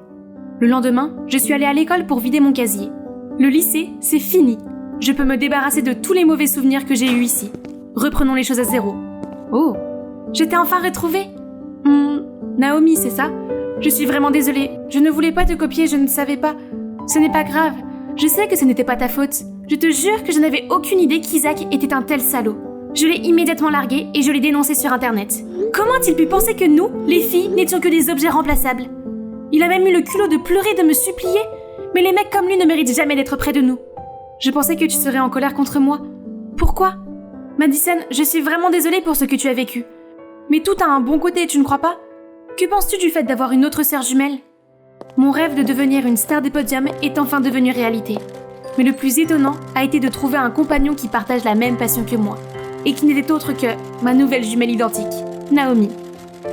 Le lendemain, je suis allée à l'école pour vider mon casier. Le lycée, c'est fini. Je peux me débarrasser de tous les mauvais souvenirs que j'ai eus ici. Reprenons les choses à zéro. Oh, je t'ai enfin retrouvée. Naomi, c'est ça? Je suis vraiment désolée. Je ne voulais pas te copier, je ne savais pas. Ce n'est pas grave. Je sais que ce n'était pas ta faute. Je te jure que je n'avais aucune idée qu'Isaac était un tel salaud. Je l'ai immédiatement largué et je l'ai dénoncé sur Internet. Comment a-t-il pu penser que nous, les filles, n'étions que des objets remplaçables? Il a même eu le culot de pleurer, de me supplier. Mais les mecs comme lui ne méritent jamais d'être près de nous. Je pensais que tu serais en colère contre moi. Pourquoi? Madison, je suis vraiment désolée pour ce que tu as vécu. Mais tout a un bon côté, tu ne crois pas? Que penses-tu du fait d'avoir une autre sœur jumelle? Mon rêve de devenir une star des podiums est enfin devenu réalité. Mais le plus étonnant a été de trouver un compagnon qui partage la même passion que moi. Et qui n'était autre que ma nouvelle jumelle identique, Naomi.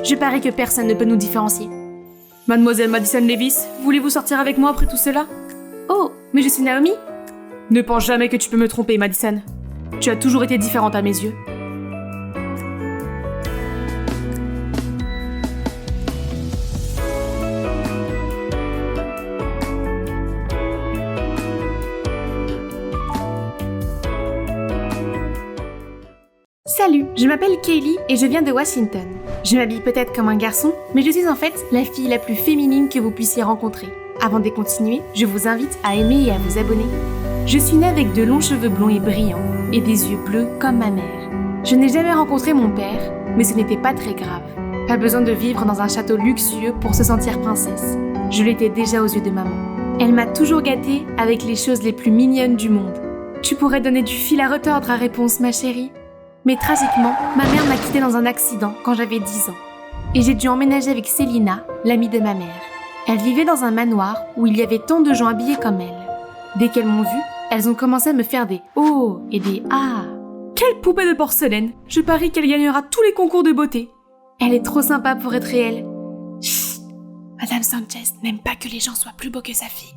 Je parie que personne ne peut nous différencier. Mademoiselle Madison Levis, voulez-vous sortir avec moi après tout cela? Oh, mais je suis Naomi? Ne pense jamais que tu peux me tromper, Madison. Tu as toujours été différente à mes yeux. Salut, je m'appelle Kaylee et je viens de Washington. Je m'habille peut-être comme un garçon, mais je suis en fait la fille la plus féminine que vous puissiez rencontrer. Avant de continuer, je vous invite à aimer et à vous abonner. Je suis née avec de longs cheveux blonds et brillants, et des yeux bleus comme ma mère. Je n'ai jamais rencontré mon père, mais ce n'était pas très grave. Pas besoin de vivre dans un château luxueux pour se sentir princesse. Je l'étais déjà aux yeux de maman. Elle m'a toujours gâtée avec les choses les plus mignonnes du monde. Tu pourrais donner du fil à retordre à réponse, ma chérie. Mais tragiquement, ma mère m'a quittée dans un accident quand j'avais 10 ans. Et j'ai dû emménager avec Célina, l'amie de ma mère. Elle vivait dans un manoir où il y avait tant de gens habillés comme elle. Dès qu'elles m'ont vue, elles ont commencé à me faire des « oh » et des « ah ». Quelle poupée de porcelaine! Je parie qu'elle gagnera tous les concours de beauté. Elle est trop sympa pour être réelle. Chut! Madame Sanchez n'aime pas que les gens soient plus beaux que sa fille.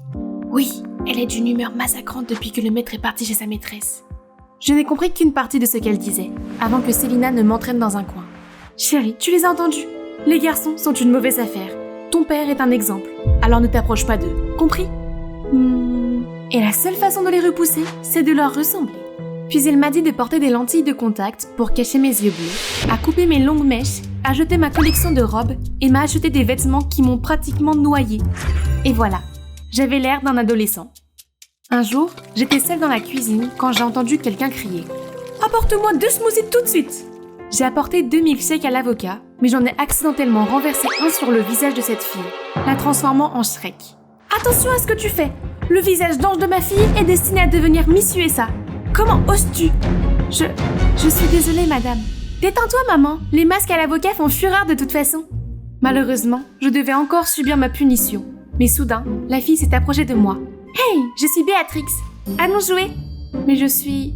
Oui, elle est d'une humeur massacrante depuis que le maître est parti chez sa maîtresse. Je n'ai compris qu'une partie de ce qu'elle disait, avant que Célina ne m'entraîne dans un coin. Chérie, tu les as entendus? Les garçons sont une mauvaise affaire. Ton père est un exemple, alors ne t'approche pas d'eux, compris? Et la seule façon de les repousser, c'est de leur ressembler. Puis elle m'a dit de porter des lentilles de contact pour cacher mes yeux bleus, à couper mes longues mèches, à jeter ma collection de robes et m'a acheté des vêtements qui m'ont pratiquement noyée. Et voilà, j'avais l'air d'un adolescent. Un jour, j'étais seule dans la cuisine quand j'ai entendu quelqu'un crier « Apporte-moi 2 smoothies tout de suite !» J'ai apporté 2 milkshakes à l'avocat, mais j'en ai accidentellement renversé un sur le visage de cette fille, la transformant en Shrek. « Attention à ce que tu fais! Le visage d'ange de ma fille est destiné à devenir Miss USA. Comment oses-tu? Je suis désolée, madame. Détends-toi, maman. Les masques à l'avocat font fureur de toute façon. » Malheureusement, je devais encore subir ma punition. Mais soudain, la fille s'est approchée de moi. « Hey, je suis Béatrix. Allons jouer. » Mais je suis...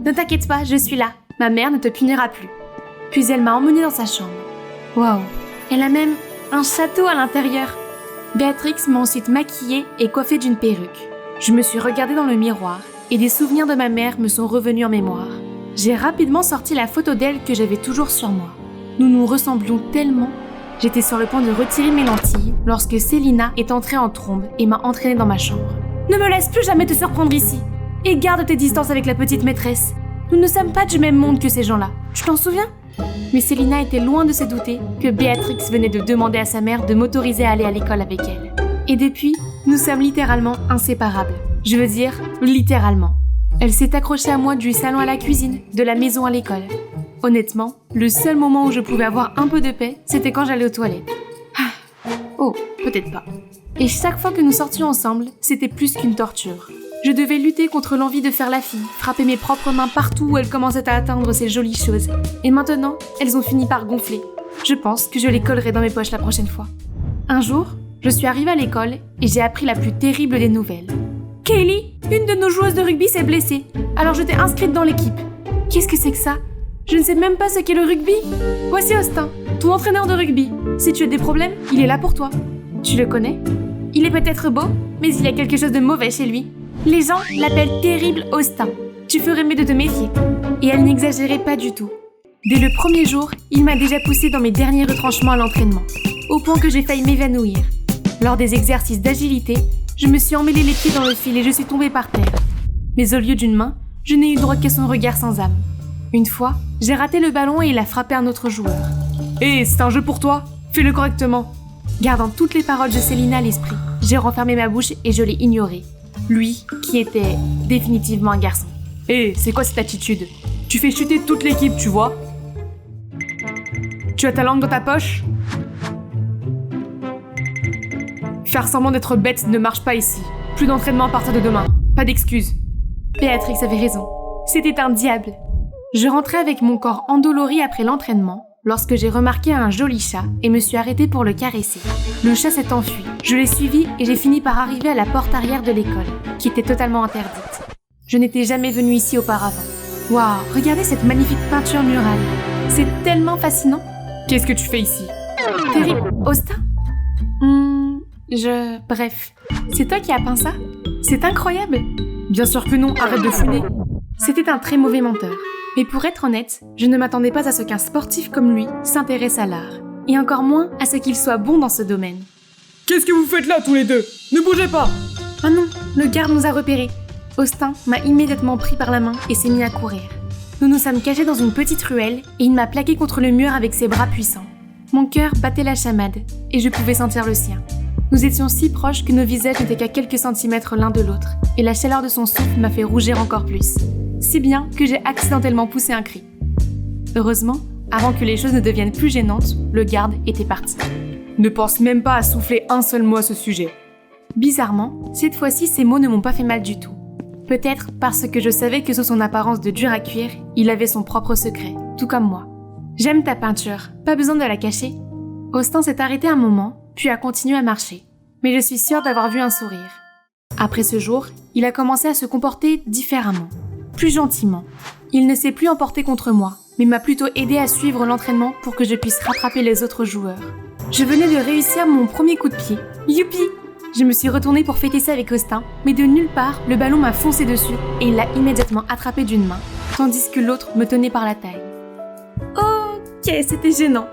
Ne t'inquiète pas, je suis là. Ma mère ne te punira plus. Puis elle m'a emmenée dans sa chambre. Waouh, elle a même un château à l'intérieur. Béatrix m'a ensuite maquillée et coiffée d'une perruque. Je me suis regardée dans le miroir et des souvenirs de ma mère me sont revenus en mémoire. J'ai rapidement sorti la photo d'elle que j'avais toujours sur moi. Nous nous ressemblions tellement. J'étais sur le point de retirer mes lentilles lorsque Célina est entrée en trombe et m'a entraînée dans ma chambre. « Ne me laisse plus jamais te surprendre ici et garde tes distances avec la petite maîtresse. Nous ne sommes pas du même monde que ces gens-là. Tu t'en souviens ?» Mais Célina était loin de se douter que Béatrix venait de demander à sa mère de m'autoriser à aller à l'école avec elle. Et depuis, Nous sommes littéralement inséparables. Je veux dire, littéralement. Elle s'est accrochée à moi du salon à la cuisine, de la maison à l'école. Honnêtement, le seul moment où je pouvais avoir un peu de paix, c'était quand j'allais aux toilettes. Oh, peut-être pas. Et chaque fois que nous sortions ensemble, c'était plus qu'une torture. Je devais lutter contre l'envie de faire la fille, frapper mes propres mains partout où elles commençaient à atteindre ces jolies choses. Et maintenant, elles ont fini par gonfler. Je pense que je les collerai dans mes poches la prochaine fois. Un jour, je suis arrivée à l'école et j'ai appris la plus terrible des nouvelles. Kaylee, une de nos joueuses de rugby s'est blessée, alors je t'ai inscrite dans l'équipe. Qu'est-ce que c'est que ça? Je ne sais même pas ce qu'est le rugby. Voici Austin, ton entraîneur de rugby. Si tu as des problèmes, il est là pour toi. Tu le connais? Il est peut-être beau, mais il y a quelque chose de mauvais chez lui. Les gens l'appellent Terrible Austin. Tu ferais mieux de te méfier. Et elle n'exagérait pas du tout. Dès le premier jour, il m'a déjà poussée dans mes derniers retranchements à l'entraînement, au point que j'ai failli m'évanouir. Lors des exercices d'agilité, je me suis emmêlé les pieds dans le fil et je suis tombée par terre. Mais au lieu d'une main, je n'ai eu droit qu'à son regard sans âme. Une fois, j'ai raté le ballon et il a frappé un autre joueur. Hé, c'est un jeu pour toi. Fais-le correctement. Gardant toutes les paroles de Célina à l'esprit, j'ai refermé ma bouche et je l'ai ignoré. Lui, qui était définitivement un garçon. Hé, c'est quoi cette attitude? Tu fais chuter toute l'équipe, tu vois? Tu as ta langue dans ta poche? Faire semblant d'être bête ne marche pas ici. Plus d'entraînement à partir de demain. Pas d'excuses. Béatrix avait raison. C'était un diable. Je rentrais avec mon corps endolori après l'entraînement lorsque j'ai remarqué un joli chat et me suis arrêtée pour le caresser. Le chat s'est enfui. Je l'ai suivi et j'ai fini par arriver à la porte arrière de l'école, qui était totalement interdite. Je n'étais jamais venue ici auparavant. Waouh, regardez cette magnifique peinture murale. C'est tellement fascinant. Qu'est-ce que tu fais ici? Terrible Austin? Bref. C'est toi qui as peint ça? C'est incroyable. Bien sûr que non, arrête de fouiner. C'était un très mauvais menteur. Mais pour être honnête, je ne m'attendais pas à ce qu'un sportif comme lui s'intéresse à l'art. Et encore moins à ce qu'il soit bon dans ce domaine. Qu'est-ce que vous faites là tous les deux? Ne bougez pas! Ah non, le garde nous a repérés. Austin m'a immédiatement pris par la main et s'est mis à courir. Nous nous sommes cachés dans une petite ruelle et il m'a plaqué contre le mur avec ses bras puissants. Mon cœur battait la chamade et je pouvais sentir le sien. Nous étions si proches que nos visages n'étaient qu'à quelques centimètres l'un de l'autre et la chaleur de son souffle m'a fait rougir encore plus. Si bien que j'ai accidentellement poussé un cri. Heureusement, avant que les choses ne deviennent plus gênantes, le garde était parti. Ne pense même pas à souffler un seul mot à ce sujet. Bizarrement, cette fois-ci, ces mots ne m'ont pas fait mal du tout. Peut-être parce que je savais que sous son apparence de dur à cuire, il avait son propre secret, tout comme moi. J'aime ta peinture, pas besoin de la cacher. Austin s'est arrêté un moment, puis a continué à marcher. Mais je suis sûre d'avoir vu un sourire. Après ce jour, il a commencé à se comporter différemment, plus gentiment. Il ne s'est plus emporté contre moi, mais m'a plutôt aidé à suivre l'entraînement pour que je puisse rattraper les autres joueurs. Je venais de réussir mon premier coup de pied. Youpi! Je me suis retournée pour fêter ça avec Austin, mais de nulle part, le ballon m'a foncé dessus et il l'a immédiatement attrapé d'une main, tandis que l'autre me tenait par la taille. Ok, c'était gênant.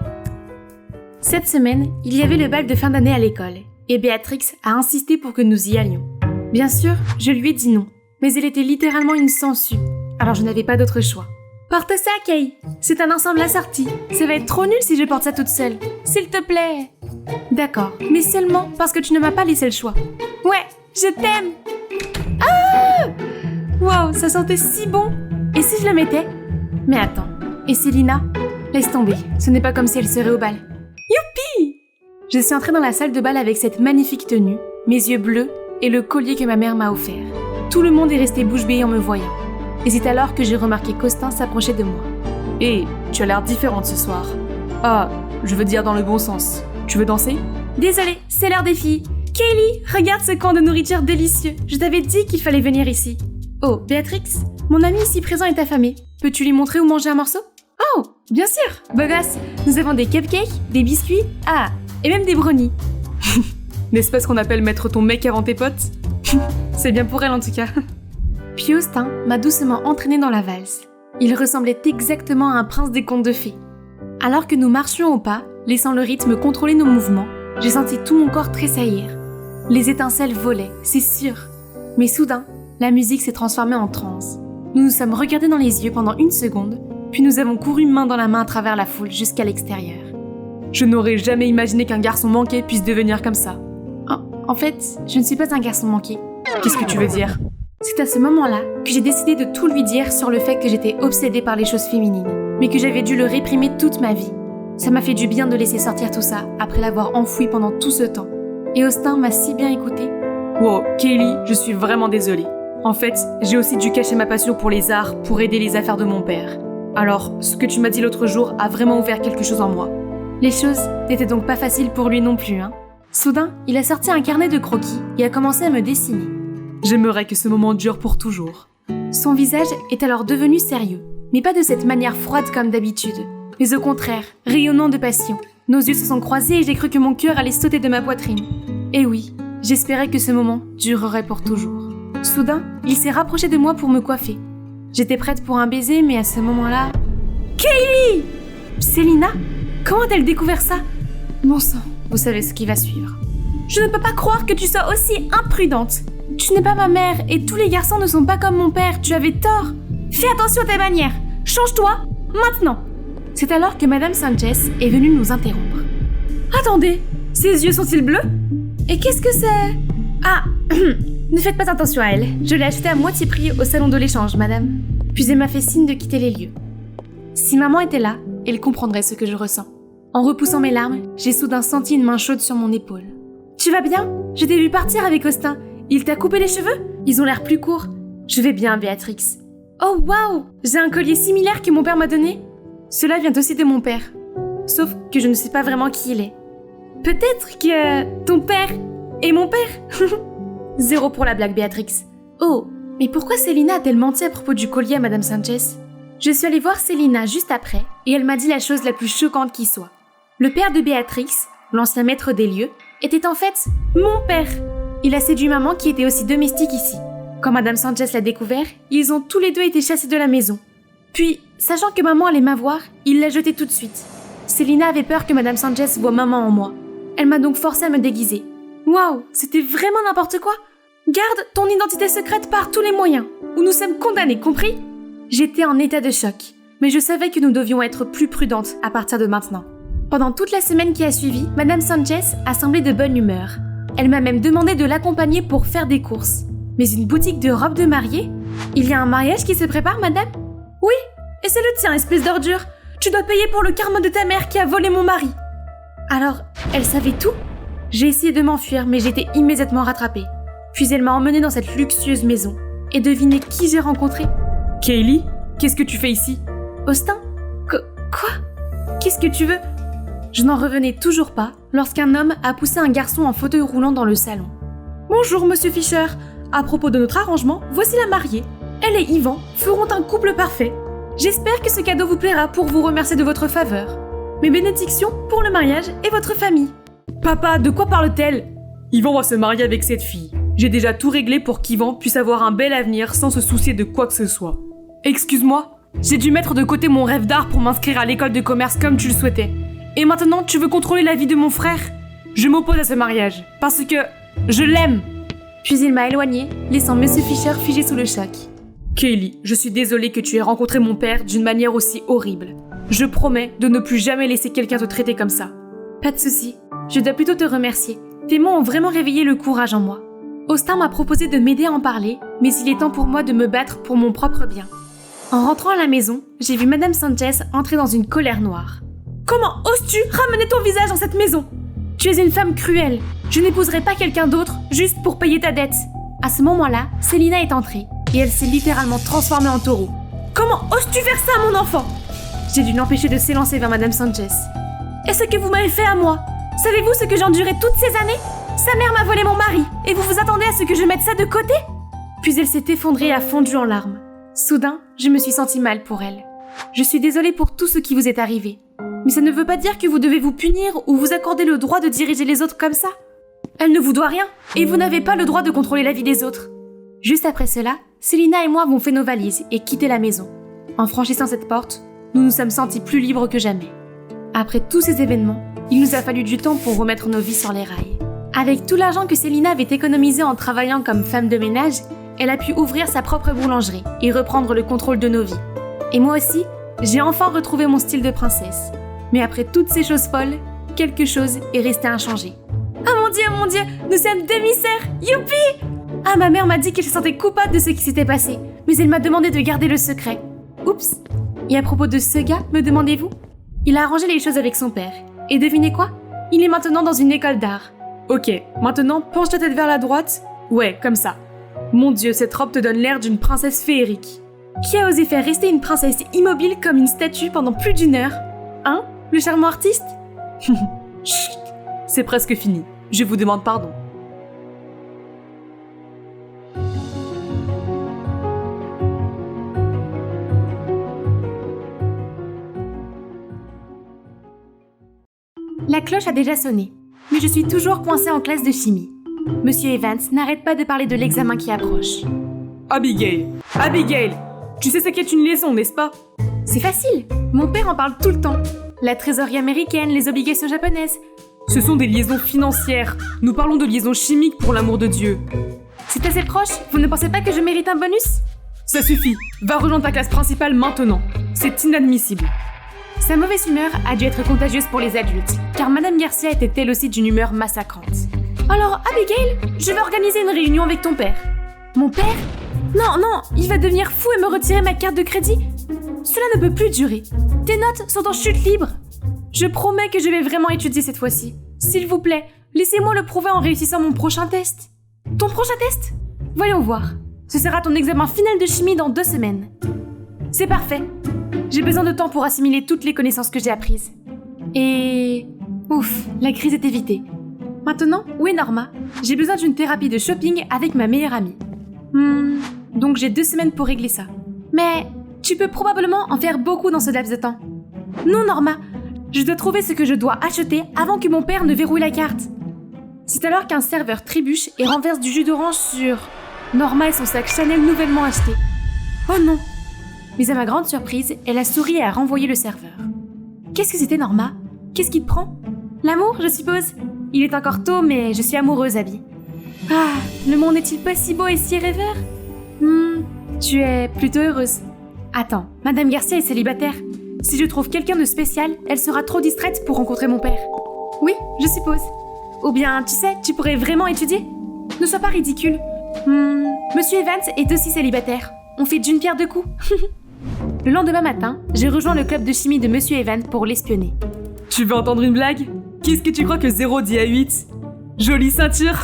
Cette semaine, il y avait le bal de fin d'année à l'école, et Béatrix a insisté pour que nous y allions. Bien sûr, je lui ai dit non, mais elle était littéralement une sangsue, alors je n'avais pas d'autre choix. Porte ça, Kay! C'est un ensemble assorti. Ça va être trop nul si je porte ça toute seule. S'il te plaît! D'accord, mais seulement parce que tu ne m'as pas laissé le choix. Ouais, je t'aime! Ah! Waouh, ça sentait si bon! Et si je le mettais? Mais attends, et Célina? Laisse tomber, ce n'est pas comme si elle serait au bal. Youpi! Je suis entrée dans la salle de bal avec cette magnifique tenue, mes yeux bleus et le collier que ma mère m'a offert. Tout le monde est resté bouche bée en me voyant. Et c'est alors que j'ai remarqué qu'Austin s'approchait de moi. Hé, tu as l'air différente ce soir. Ah, je veux dire dans le bon sens. Tu veux danser? Désolée, c'est l'heure des filles. Kaylee, regarde ce camp de nourriture délicieux. Je t'avais dit qu'il fallait venir ici. Oh, Béatrix, mon ami ici présent est affamé. Peux-tu lui montrer où manger un morceau? Oh, bien sûr. Beau gosse, nous avons des cupcakes, des biscuits, et même des brownies. N'est-ce pas ce qu'on appelle mettre ton mec avant tes potes? C'est bien pour elle en tout cas. Puis Austin m'a doucement entraînée dans la valse. Il ressemblait exactement à un prince des contes de fées. Alors que nous marchions au pas, laissant le rythme contrôler nos mouvements, j'ai senti tout mon corps tressaillir. Les étincelles volaient, c'est sûr. Mais soudain, la musique s'est transformée en transe. Nous nous sommes regardés dans les yeux pendant une seconde, puis nous avons couru main dans la main à travers la foule jusqu'à l'extérieur. Je n'aurais jamais imaginé qu'un garçon manqué puisse devenir comme ça. En fait, je ne suis pas un garçon manqué. Qu'est-ce que tu veux dire? C'est à ce moment-là que j'ai décidé de tout lui dire sur le fait que j'étais obsédée par les choses féminines, mais que j'avais dû le réprimer toute ma vie. Ça m'a fait du bien de laisser sortir tout ça après l'avoir enfoui pendant tout ce temps. Et Austin m'a si bien écoutée. Wow, Kaylee, je suis vraiment désolée. En fait, j'ai aussi dû cacher ma passion pour les arts pour aider les affaires de mon père. Alors, ce que tu m'as dit l'autre jour a vraiment ouvert quelque chose en moi. Les choses n'étaient donc pas faciles pour lui non plus, hein. Soudain, il a sorti un carnet de croquis et a commencé à me dessiner. J'aimerais que ce moment dure pour toujours. Son visage est alors devenu sérieux, mais pas de cette manière froide comme d'habitude, mais au contraire, rayonnant de passion. Nos yeux se sont croisés et j'ai cru que mon cœur allait sauter de ma poitrine. Et oui, j'espérais que ce moment durerait pour toujours. Soudain, il s'est rapproché de moi pour me coiffer. J'étais prête pour un baiser, mais à ce moment-là... Kaylee! Selina? Comment a-t-elle découvert ça? Bon sang, vous savez ce qui va suivre. Je ne peux pas croire que tu sois aussi imprudente. Tu n'es pas ma mère et tous les garçons ne sont pas comme mon père, tu avais tort. Fais attention à tes manières. Change-toi, maintenant. C'est alors que Madame Sanchez est venue nous interrompre. Attendez, ses yeux sont-ils bleus? Et qu'est-ce que c'est? Ah, ne faites pas attention à elle. Je l'ai achetée à moitié prix au salon de l'échange, madame. Puis elle m'a fait signe de quitter les lieux. Si maman était là, elle comprendrait ce que je ressens. En repoussant mes larmes, j'ai soudain senti une main chaude sur mon épaule. Tu vas bien? Je t'ai vu partir avec Austin. Il t'a coupé les cheveux? Ils ont l'air plus courts. Je vais bien, Béatrix. Oh waouh! J'ai un collier similaire que mon père m'a donné. Cela vient aussi de mon père. Sauf que je ne sais pas vraiment qui il est. Peut-être que ton père est mon père? 0 pour la blague, Béatrix. Oh, mais pourquoi Selina a-t-elle menti à propos du collier à Madame Sanchez? Je suis allée voir Selina juste après et elle m'a dit la chose la plus choquante qui soit. Le père de Béatrix, l'ancien maître des lieux, était en fait mon père. Il a séduit maman qui était aussi domestique ici. Quand Madame Sanchez l'a découvert, ils ont tous les deux été chassés de la maison. Puis, sachant que maman allait m'avoir, il l'a jetée tout de suite. Selina avait peur que Madame Sanchez voie maman en moi. Elle m'a donc forcée à me déguiser. Waouh, c'était vraiment n'importe quoi. Garde ton identité secrète par tous les moyens, ou nous sommes condamnés, compris? J'étais en état de choc, mais je savais que nous devions être plus prudentes à partir de maintenant. Pendant toute la semaine qui a suivi, Madame Sanchez a semblé de bonne humeur. Elle m'a même demandé de l'accompagner pour faire des courses. Mais une boutique de robes de mariée? Il y a un mariage qui se prépare, madame? Oui, et c'est le tien, espèce d'ordure. Tu dois payer pour le karma de ta mère qui a volé mon mari. Alors, elle savait tout? J'ai essayé de m'enfuir, mais j'ai été immédiatement rattrapée. Puis elle m'a emmenée dans cette luxueuse maison. Et devinez qui j'ai rencontré? Kaylee, qu'est-ce que tu fais ici? Austin? Quoi? Qu'est-ce que tu veux? Je n'en revenais toujours pas lorsqu'un homme a poussé un garçon en fauteuil roulant dans le salon. Bonjour, monsieur Fischer. À propos de notre arrangement, voici la mariée. Elle et Yvan feront un couple parfait. J'espère que ce cadeau vous plaira pour vous remercier de votre faveur. Mes bénédictions pour le mariage et votre famille. Papa, de quoi parle-t-elle? Yvan va se marier avec cette fille. J'ai déjà tout réglé pour qu'Yvan puisse avoir un bel avenir sans se soucier de quoi que ce soit. Excuse-moi, j'ai dû mettre de côté mon rêve d'art pour m'inscrire à l'école de commerce comme tu le souhaitais. Et maintenant, tu veux contrôler la vie de mon frère? Je m'oppose à ce mariage, parce que je l'aime. Puis il m'a éloignée, laissant monsieur Fischer figé sous le choc. Kaylee, je suis désolée que tu aies rencontré mon père d'une manière aussi horrible. Je promets de ne plus jamais laisser quelqu'un te traiter comme ça. Pas de souci, je dois plutôt te remercier. Tes mots ont vraiment réveillé le courage en moi. Austin m'a proposé de m'aider à en parler, mais il est temps pour moi de me battre pour mon propre bien. En rentrant à la maison, j'ai vu Madame Sanchez entrer dans une colère noire. Comment oses-tu ramener ton visage dans cette maison? Tu es une femme cruelle. Je n'épouserai pas quelqu'un d'autre juste pour payer ta dette. À ce moment-là, Selina est entrée et elle s'est littéralement transformée en taureau. Comment oses-tu faire ça à mon enfant? J'ai dû l'empêcher de s'élancer vers Madame Sanchez. Et ce que vous m'avez fait à moi? Savez-vous ce que j'ai enduré toutes ces années? Sa mère m'a volé mon mari et vous vous attendez à ce que je mette ça de côté? Puis elle s'est effondrée et a fondu en larmes. Soudain, je me suis sentie mal pour elle. Je suis désolée pour tout ce qui vous est arrivé. Mais ça ne veut pas dire que vous devez vous punir ou vous accorder le droit de diriger les autres comme ça. Elle ne vous doit rien, et vous n'avez pas le droit de contrôler la vie des autres. Juste après cela, Selina et moi avons fait nos valises et quitté la maison. En franchissant cette porte, nous nous sommes sentis plus libres que jamais. Après tous ces événements, il nous a fallu du temps pour remettre nos vies sur les rails. Avec tout l'argent que Selina avait économisé en travaillant comme femme de ménage, elle a pu ouvrir sa propre boulangerie et reprendre le contrôle de nos vies. Et moi aussi, j'ai enfin retrouvé mon style de princesse. Mais après toutes ces choses folles, quelque chose est resté inchangé. À mon mon Dieu, nous sommes demi-sœurs, youpi! Ah, ma mère m'a dit qu'elle se sentait coupable de ce qui s'était passé, mais elle m'a demandé de garder le secret. Oups. Et à propos de ce gars, me demandez-vous? Il a arrangé les choses avec son père. Et devinez quoi? Il est maintenant dans une école d'art. Ok, maintenant penche ta tête vers la droite. Ouais, comme ça. Mon Dieu, cette robe te donne l'air d'une princesse féerique. Qui a osé faire rester une princesse immobile comme une statue pendant plus d'1 heure? Hein? Le charmant artiste? Chut, c'est presque fini. Je vous demande pardon. La cloche a déjà sonné, mais je suis toujours coincée en classe de chimie. Monsieur Evans n'arrête pas de parler de l'examen qui approche. Abigail! Abigail! Tu sais ce qu'est une liaison, n'est-ce pas? C'est facile, mon père en parle tout le temps. La trésorerie américaine, les obligations japonaises. Ce sont des liaisons financières. Nous parlons de liaisons chimiques pour l'amour de Dieu. C'est assez proche, vous ne pensez pas que je mérite un bonus? Ça suffit, va rejoindre ta classe principale maintenant. C'est inadmissible. Sa mauvaise humeur a dû être contagieuse pour les adultes, car Madame Garcia était elle aussi d'une humeur massacrante. Alors, Abigail, je vais organiser une réunion avec ton père. Mon père? Non, il va devenir fou et me retirer ma carte de crédit. Cela ne peut plus durer. Tes notes sont en chute libre. Je promets que je vais vraiment étudier cette fois-ci. S'il vous plaît, laissez-moi le prouver en réussissant mon prochain test. Ton prochain test? Voyons voir. Ce sera ton examen final de chimie dans 2 semaines. C'est parfait. J'ai besoin de temps pour assimiler toutes les connaissances que j'ai apprises. Et... Ouf, la crise est évitée. Maintenant, où est Norma? J'ai besoin d'une thérapie de shopping avec ma meilleure amie. Donc j'ai 2 semaines pour régler ça. Mais tu peux probablement en faire beaucoup dans ce laps de temps. Non, Norma, je dois trouver ce que je dois acheter avant que mon père ne verrouille la carte. C'est alors qu'un serveur trébuche et renverse du jus d'orange sur Norma et son sac Chanel nouvellement acheté. Oh non! Mais à ma grande surprise, elle a souri et a renvoyé le serveur. Qu'est-ce que c'était, Norma? Qu'est-ce qui te prend? L'amour, je suppose? Il est encore tôt, mais je suis amoureuse, Abby. Ah, le monde n'est-il pas si beau et si rêveur? Tu es plutôt heureuse. Attends, Madame Garcia est célibataire. Si je trouve quelqu'un de spécial, elle sera trop distraite pour rencontrer mon père. Oui, je suppose. Ou bien, tu sais, tu pourrais vraiment étudier? Ne sois pas ridicule. Monsieur Evans est aussi célibataire. On fait d'une pierre 2 coups. Le lendemain matin, j'ai rejoint le club de chimie de Monsieur Evans pour l'espionner. Tu veux entendre une blague? Qu'est-ce que tu crois que 0 dit à 8? Jolie ceinture.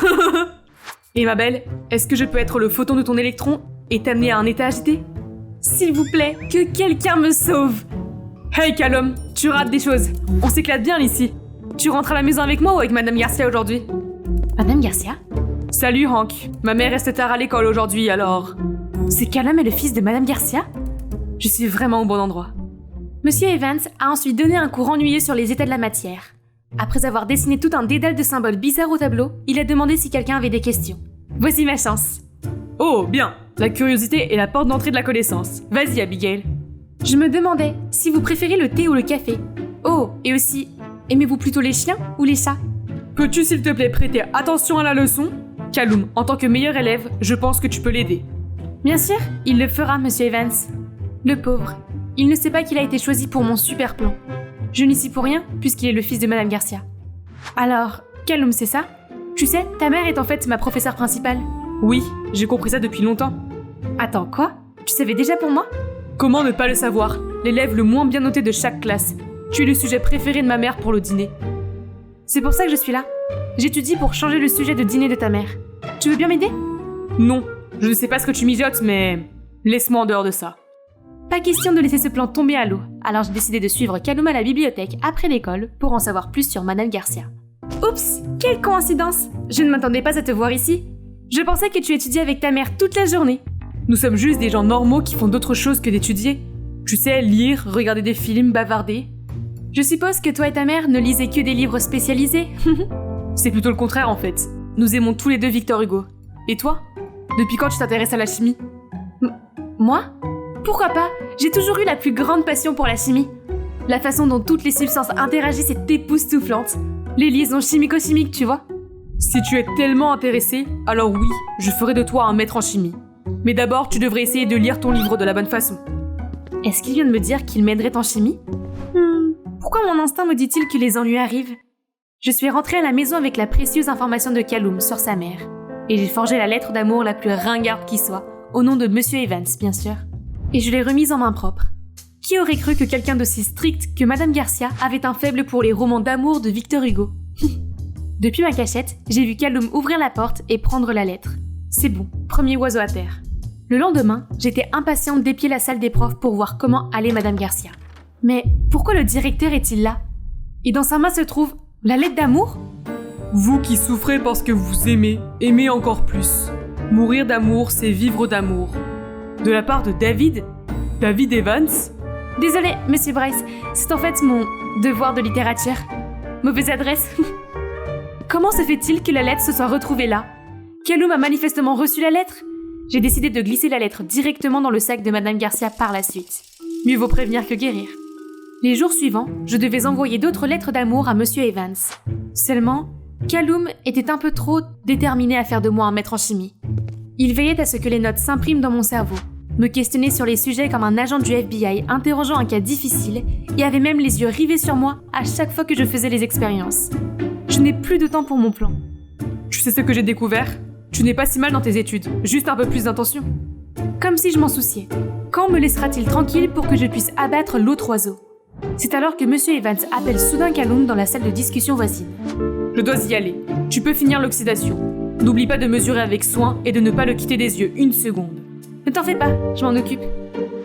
Et ma belle, est-ce que je peux être le photon de ton électron et t'amener à un état agité? S'il vous plaît, que quelqu'un me sauve. Hey Callum, tu rates des choses. On s'éclate bien ici. Tu rentres à la maison avec moi ou avec Madame Garcia aujourd'hui? Madame Garcia? Salut Hank, ma mère reste tard à l'école aujourd'hui alors... Ce Callum est le fils de Madame Garcia? Je suis vraiment au bon endroit. Monsieur Evans a ensuite donné un cours ennuyeux sur les états de la matière. Après avoir dessiné tout un dédale de symboles bizarres au tableau, il a demandé si quelqu'un avait des questions. Voici ma chance. Oh, bien. La curiosité est la porte d'entrée de la connaissance. Vas-y, Abigail. Je me demandais si vous préférez le thé ou le café. Oh, et aussi, aimez-vous plutôt les chiens ou les chats? Peux-tu s'il te plaît prêter attention à la leçon? Callum, en tant que meilleur élève, je pense que tu peux l'aider. Bien sûr, il le fera, Monsieur Evans. Le pauvre. Il ne sait pas qu'il a été choisi pour mon super plan. Je n'y suis pour rien, puisqu'il est le fils de Madame Garcia. Alors, Callum, c'est ça? Tu sais, ta mère est en fait ma professeure principale. Oui, j'ai compris ça depuis longtemps. Attends, quoi? Tu savais déjà pour moi? Comment ne pas le savoir? L'élève le moins bien noté de chaque classe. Tu es le sujet préféré de ma mère pour le dîner. C'est pour ça que je suis là. J'étudie pour changer le sujet de dîner de ta mère. Tu veux bien m'aider? Non, je ne sais pas ce que tu mijotes, mais... laisse-moi en dehors de ça. Pas question de laisser ce plan tomber à l'eau, alors j'ai décidé de suivre Callum à la bibliothèque après l'école pour en savoir plus sur Madame Garcia. Oups, quelle coïncidence! Je ne m'attendais pas à te voir ici. Je pensais que tu étudiais avec ta mère toute la journée. Nous sommes juste des gens normaux qui font d'autres choses que d'étudier. Tu sais, lire, regarder des films, bavarder. Je suppose que toi et ta mère ne lisez que des livres spécialisés. C'est plutôt le contraire en fait. Nous aimons tous les deux Victor Hugo. Et toi? Depuis quand tu t'intéresses à la chimie? Moi? Pourquoi pas? J'ai toujours eu la plus grande passion pour la chimie. La façon dont toutes les substances interagissent est époustouflante. Les liaisons chimico-chimiques, tu vois? Si tu es tellement intéressé, alors oui, je ferai de toi un maître en chimie. Mais d'abord, tu devrais essayer de lire ton livre de la bonne façon. Est-ce qu'il vient de me dire qu'il m'aiderait en chimie? Pourquoi mon instinct me dit-il que les ennuis arrivent? Je suis rentrée à la maison avec la précieuse information de Kaloum sur sa mère. Et j'ai forgé la lettre d'amour la plus ringarde qui soit, au nom de Monsieur Evans, bien sûr. Et je l'ai remise en main propre. Qui aurait cru que quelqu'un d'aussi strict que Madame Garcia avait un faible pour les romans d'amour de Victor Hugo? Depuis ma cachette, j'ai vu Kaloum ouvrir la porte et prendre la lettre. C'est bon, premier oiseau à terre. Le lendemain, j'étais impatiente d'épier la salle des profs pour voir comment allait Madame Garcia. Mais pourquoi le directeur est-il là? Et dans sa main se trouve la lettre d'amour? Vous qui souffrez parce que vous aimez, aimez encore plus. Mourir d'amour, c'est vivre d'amour. De la part de David Evans? Désolé, Monsieur Bryce, c'est en fait mon devoir de littérature. Mauvaise adresse. Comment se fait-il que la lettre se soit retrouvée là? Kaloum a manifestement reçu la lettre. J'ai décidé de glisser la lettre directement dans le sac de Madame Garcia par la suite. Mieux vaut prévenir que guérir. Les jours suivants, je devais envoyer d'autres lettres d'amour à Monsieur Evans. Seulement, Kaloum était un peu trop déterminé à faire de moi un maître en chimie. Il veillait à ce que les notes s'impriment dans mon cerveau, me questionnait sur les sujets comme un agent du FBI interrogeant un cas difficile et avait même les yeux rivés sur moi à chaque fois que je faisais les expériences. Je n'ai plus de temps pour mon plan. Tu sais ce que j'ai découvert? Tu n'es pas si mal dans tes études, juste un peu plus d'intention. Comme si je m'en souciais. Quand me laissera-t-il tranquille pour que je puisse abattre l'autre oiseau? C'est alors que Monsieur Evans appelle soudain Kaloum dans la salle de discussion voisine. Je dois y aller. Tu peux finir l'oxydation. N'oublie pas de mesurer avec soin et de ne pas le quitter des yeux une seconde. Ne t'en fais pas, je m'en occupe.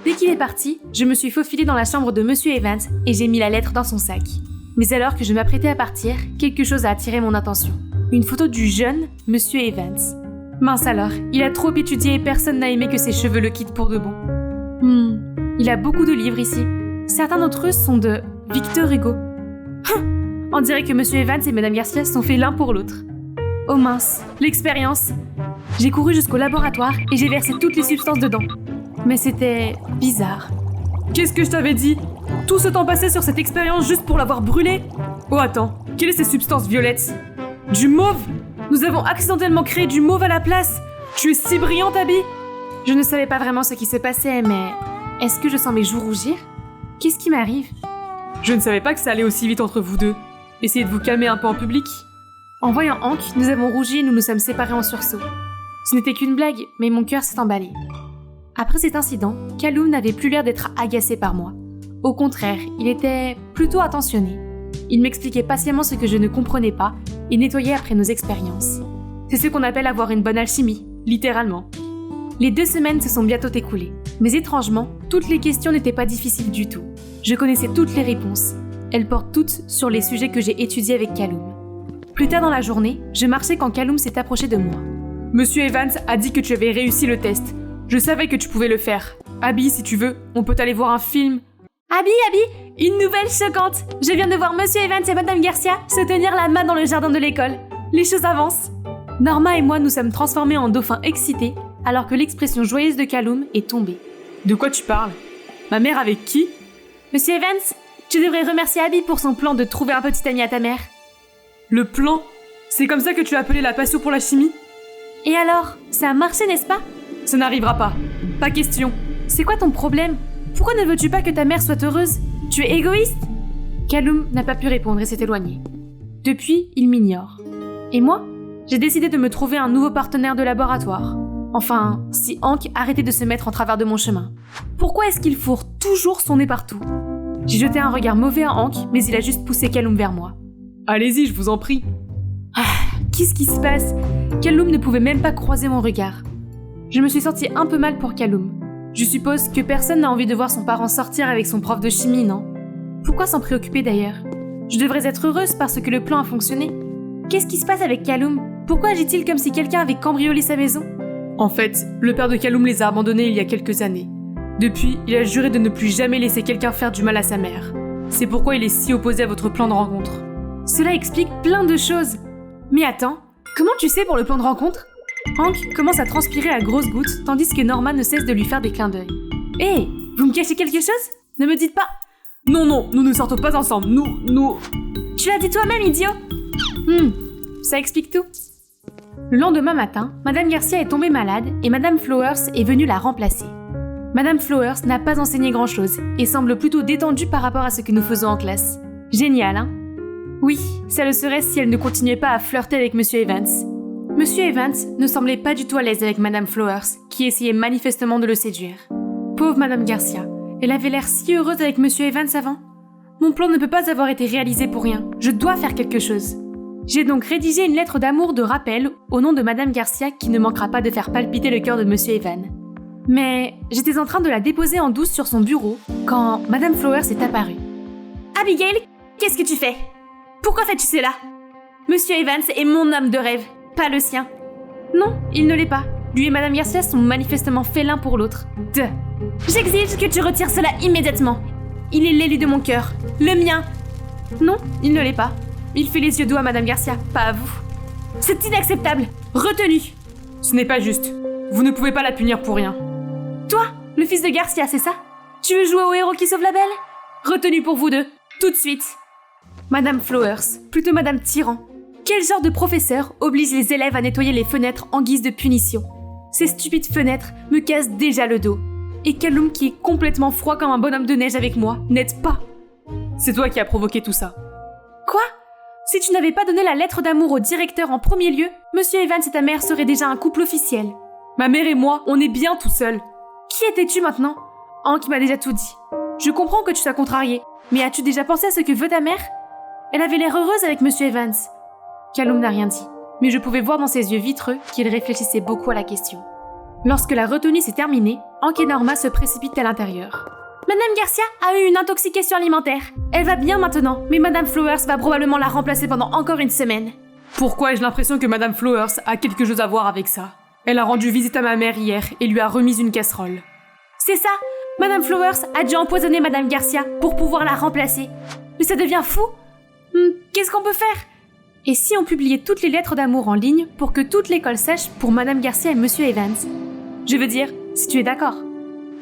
Dès qu'il est parti, je me suis faufilée dans la chambre de Monsieur Evans et j'ai mis la lettre dans son sac. Mais alors que je m'apprêtais à partir, quelque chose a attiré mon attention. Une photo du jeune Monsieur Evans. Mince alors, il a trop étudié et personne n'a aimé que ses cheveux le quittent pour de bon. Il a beaucoup de livres ici. Certains d'entre eux sont de Victor Hugo. On dirait que Monsieur Evans et Madame Garcia sont faits l'un pour l'autre. Oh mince, l'expérience. J'ai couru jusqu'au laboratoire et j'ai versé toutes les substances dedans. Mais c'était bizarre. Qu'est-ce que je t'avais dit? Tout ce temps passé sur cette expérience juste pour l'avoir brûlée? Oh attends, quelles sont ces substances violettes? Du mauve? Nous avons accidentellement créé du mauve à la place. Tu es si brillante, Abby. Je ne savais pas vraiment ce qui se passait, mais... Est-ce que je sens mes joues rougir? Qu'est-ce qui m'arrive? Je ne savais pas que ça allait aussi vite entre vous deux. Essayez de vous calmer un peu en public. En voyant Hank, nous avons rougi et nous nous sommes séparés en sursaut. Ce n'était qu'une blague, mais mon cœur s'est emballé. Après cet incident, Kaloum n'avait plus l'air d'être agacé par moi. Au contraire, il était plutôt attentionné. Il m'expliquait patiemment ce que je ne comprenais pas et nettoyait après nos expériences. C'est ce qu'on appelle avoir une bonne alchimie, littéralement. Les 2 semaines se sont bientôt écoulées, mais étrangement, toutes les questions n'étaient pas difficiles du tout. Je connaissais toutes les réponses. Elles portent toutes sur les sujets que j'ai étudiés avec Kaloum. Plus tard dans la journée, je marchais quand Kaloum s'est approché de moi. Monsieur Evans a dit que tu avais réussi le test. Je savais que tu pouvais le faire. Abby, si tu veux, on peut aller voir un film. Abby, une nouvelle choquante. Je viens de voir Monsieur Evans et Madame Garcia se tenir la main dans le jardin de l'école. Les choses avancent. Norma et moi nous sommes transformés en dauphins excités, alors que l'expression joyeuse de Kaloum est tombée. De quoi tu parles? Ma mère avec qui? Monsieur Evans, tu devrais remercier Abby pour son plan de trouver un petit ami à ta mère. Le plan? C'est comme ça que tu as appelé la passion pour la chimie? Et alors, ça a marché, n'est-ce pas? Ça n'arrivera pas. Pas question. C'est quoi ton problème? Pourquoi ne veux-tu pas que ta mère soit heureuse? Tu es égoïste? Kaloum n'a pas pu répondre et s'est éloigné. Depuis, il m'ignore. Et moi? J'ai décidé de me trouver un nouveau partenaire de laboratoire. Enfin, si Hank arrêtait de se mettre en travers de mon chemin. Pourquoi est-ce qu'il fourre toujours son nez partout? J'ai jeté un regard mauvais à Hank, mais il a juste poussé Kaloum vers moi. Allez-y, je vous en prie. Qu'est-ce qui se passe? Kaloum ne pouvait même pas croiser mon regard. Je me suis sentie un peu mal pour Kaloum. Je suppose que personne n'a envie de voir son parent sortir avec son prof de chimie, non? Pourquoi s'en préoccuper d'ailleurs? Je devrais être heureuse parce que le plan a fonctionné. Qu'est-ce qui se passe avec Kaloum? Pourquoi agit-il comme si quelqu'un avait cambriolé sa maison? En fait, le père de Kaloum les a abandonnés il y a quelques années. Depuis, il a juré de ne plus jamais laisser quelqu'un faire du mal à sa mère. C'est pourquoi il est si opposé à votre plan de rencontre. Cela explique plein de choses. Mais attends, comment tu sais pour le plan de rencontre? Hank commence à transpirer à grosses gouttes, tandis que Norma ne cesse de lui faire des clins d'œil. Hé, vous me cachez quelque chose? Ne me dites pas... Non, nous ne sortons pas ensemble, nous... Tu l'as dit toi-même, idiot! Ça explique tout. Le lendemain matin, Madame Garcia est tombée malade et Madame Flowers est venue la remplacer. Madame Flowers n'a pas enseigné grand-chose et semble plutôt détendue par rapport à ce que nous faisons en classe. Génial, hein? Oui, ça le serait si elle ne continuait pas à flirter avec Monsieur Evans. Monsieur Evans ne semblait pas du tout à l'aise avec Madame Flowers, qui essayait manifestement de le séduire. Pauvre Madame Garcia, elle avait l'air si heureuse avec Monsieur Evans avant. Mon plan ne peut pas avoir été réalisé pour rien, je dois faire quelque chose. J'ai donc rédigé une lettre d'amour de rappel au nom de Madame Garcia qui ne manquera pas de faire palpiter le cœur de Monsieur Evans. Mais j'étais en train de la déposer en douce sur son bureau quand Madame Flowers est apparue. « Abigail, qu'est-ce que tu fais ? Pourquoi fais-tu cela ? Monsieur Evans est mon homme de rêve, pas le sien. » Non, il ne l'est pas. Lui et Madame Garcia sont manifestement faits l'un pour l'autre. J'exige que tu retires cela immédiatement. Il est l'élu de mon cœur, le mien. Non, il ne l'est pas. Il fait les yeux doux à Madame Garcia, pas à vous. C'est inacceptable. Retenu. Ce n'est pas juste. Vous ne pouvez pas la punir pour rien. Toi, le fils de Garcia, c'est ça ? Tu veux jouer au héros qui sauve la belle ? Retenu pour vous deux, tout de suite. Madame Flowers, plutôt Madame Tyran. Quel genre de professeur oblige les élèves à nettoyer les fenêtres en guise de punition ? Ces stupides fenêtres me cassent déjà le dos. Et Callum, qui est complètement froid comme un bonhomme de neige avec moi, n'aide pas. C'est toi qui as provoqué tout ça. Quoi ? Si tu n'avais pas donné la lettre d'amour au directeur en premier lieu, Monsieur Evans et ta mère seraient déjà un couple officiel. Ma mère et moi, on est bien tout seuls. Qui étais-tu maintenant ? Hank m'a déjà tout dit. Je comprends que tu sois contrarié, mais as-tu déjà pensé à ce que veut ta mère ? Elle avait l'air heureuse avec Monsieur Evans. Callum n'a rien dit, mais je pouvais voir dans ses yeux vitreux qu'il réfléchissait beaucoup à la question. Lorsque la retenue s'est terminée, Hank et Norma se précipitent à l'intérieur. Madame Garcia a eu une intoxication alimentaire. Elle va bien maintenant, mais Madame Flowers va probablement la remplacer pendant encore une semaine. Pourquoi ai-je l'impression que Madame Flowers a quelque chose à voir avec ça ? Elle a rendu visite à ma mère hier et lui a remis une casserole. C'est ça, Madame Flowers a dû empoisonner Madame Garcia pour pouvoir la remplacer. Mais ça devient fou. Qu'est-ce qu'on peut faire ? Et si on publiait toutes les lettres d'amour en ligne pour que toute l'école sache pour Madame Garcia et Monsieur Evans ? Je veux dire, si tu es d'accord.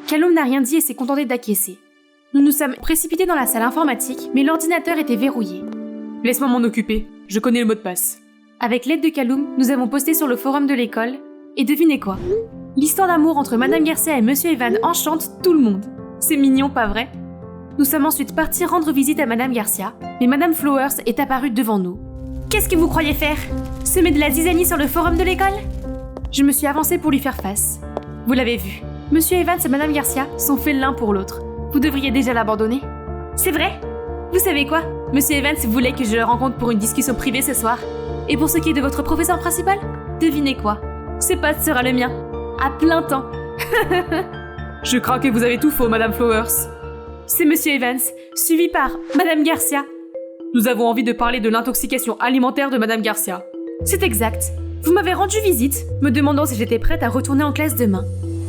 Callum n'a rien dit et s'est contenté d'acquiescer. Nous nous sommes précipités dans la salle informatique, mais l'ordinateur était verrouillé. Laisse-moi m'en occuper, je connais le mot de passe. Avec l'aide de Callum, nous avons posté sur le forum de l'école, et devinez quoi ? L'histoire d'amour entre Madame Garcia et Monsieur Evans enchante tout le monde. C'est mignon, pas vrai ? Nous sommes ensuite partis rendre visite à Madame Garcia, mais Madame Flowers est apparue devant nous. Qu'est-ce que vous croyez faire ? Semer de la zizanie sur le forum de l'école ? Je me suis avancée pour lui faire face. Vous l'avez vu, Monsieur Evans et Madame Garcia sont faits l'un pour l'autre. Vous devriez déjà l'abandonner. C'est vrai ? Vous savez quoi ? Monsieur Evans voulait que je le rencontre pour une discussion privée ce soir. Et pour ce qui est de votre professeur principal, devinez quoi ? Ce poste sera le mien. À plein temps. Je crains que vous avez tout faux, Madame Flowers. C'est Monsieur Evans, suivi par Madame Garcia. Nous avons envie de parler de l'intoxication alimentaire de Madame Garcia. C'est exact. Vous m'avez rendu visite, me demandant si j'étais prête à retourner en classe demain.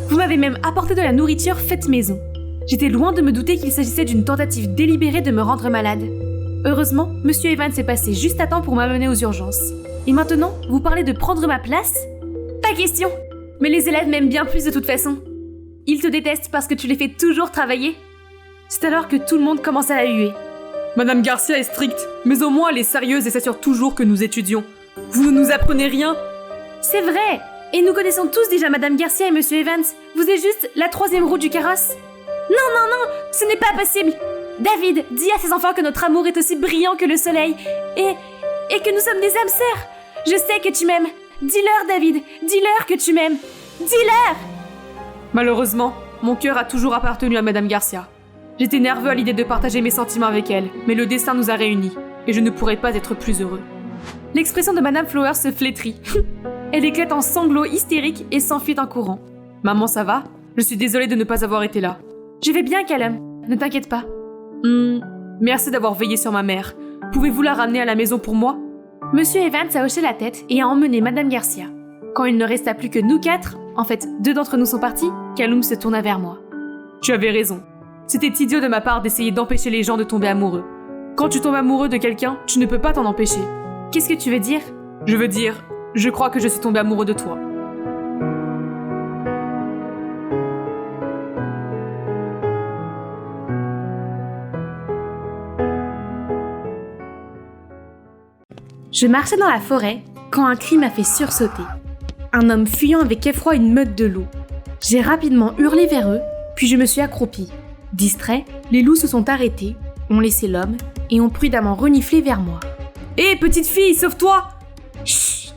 Vous m'avez même apporté de la nourriture faite maison. J'étais loin de me douter qu'il s'agissait d'une tentative délibérée de me rendre malade. Heureusement, Monsieur Evans est passé juste à temps pour m'amener aux urgences. Et maintenant, vous parlez de prendre ma place ? Pas question. Mais les élèves m'aiment bien plus de toute façon. Ils te détestent parce que tu les fais toujours travailler. C'est alors que tout le monde commence à la huer. Madame Garcia est stricte, mais au moins elle est sérieuse et s'assure toujours que nous étudions. Vous ne nous apprenez rien ? C'est vrai. Et nous connaissons tous déjà Madame Garcia et Monsieur Evans. Vous êtes juste la troisième roue du carrosse. Non, ce n'est pas possible. David, dis à ces enfants que notre amour est aussi brillant que le soleil et que nous sommes des âmes sœurs. Je sais que tu m'aimes. Dis-leur, David, dis-leur que tu m'aimes. Dis-leur. Malheureusement, mon cœur a toujours appartenu à Madame Garcia. J'étais nerveux à l'idée de partager mes sentiments avec elle, mais le destin nous a réunis, et je ne pourrais pas être plus heureux. L'expression de Madame Flowers se flétrit. Elle éclate en sanglots hystériques et s'enfuit en courant. Maman, ça va ? Je suis désolée de ne pas avoir été là. Je vais bien, Callum. Ne t'inquiète pas. Merci d'avoir veillé sur ma mère. Pouvez-vous la ramener à la maison pour moi ? Monsieur Evans a hoché la tête et a emmené Madame Garcia. Quand il ne resta plus que nous quatre, en fait 2 d'entre nous sont partis, Callum se tourna vers moi. Tu avais raison. C'était idiot de ma part d'essayer d'empêcher les gens de tomber amoureux. Quand tu tombes amoureux de quelqu'un, tu ne peux pas t'en empêcher. Qu'est-ce que tu veux dire ? Je veux dire, je crois que je suis tombé amoureux de toi. Je marchais dans la forêt quand un cri m'a fait sursauter. Un homme fuyant avec effroi une meute de loups. J'ai rapidement hurlé vers eux, puis je me suis accroupie. Distraits, les loups se sont arrêtés, ont laissé l'homme et ont prudemment reniflé vers moi. Hé, petite fille, sauve-toi! Chut!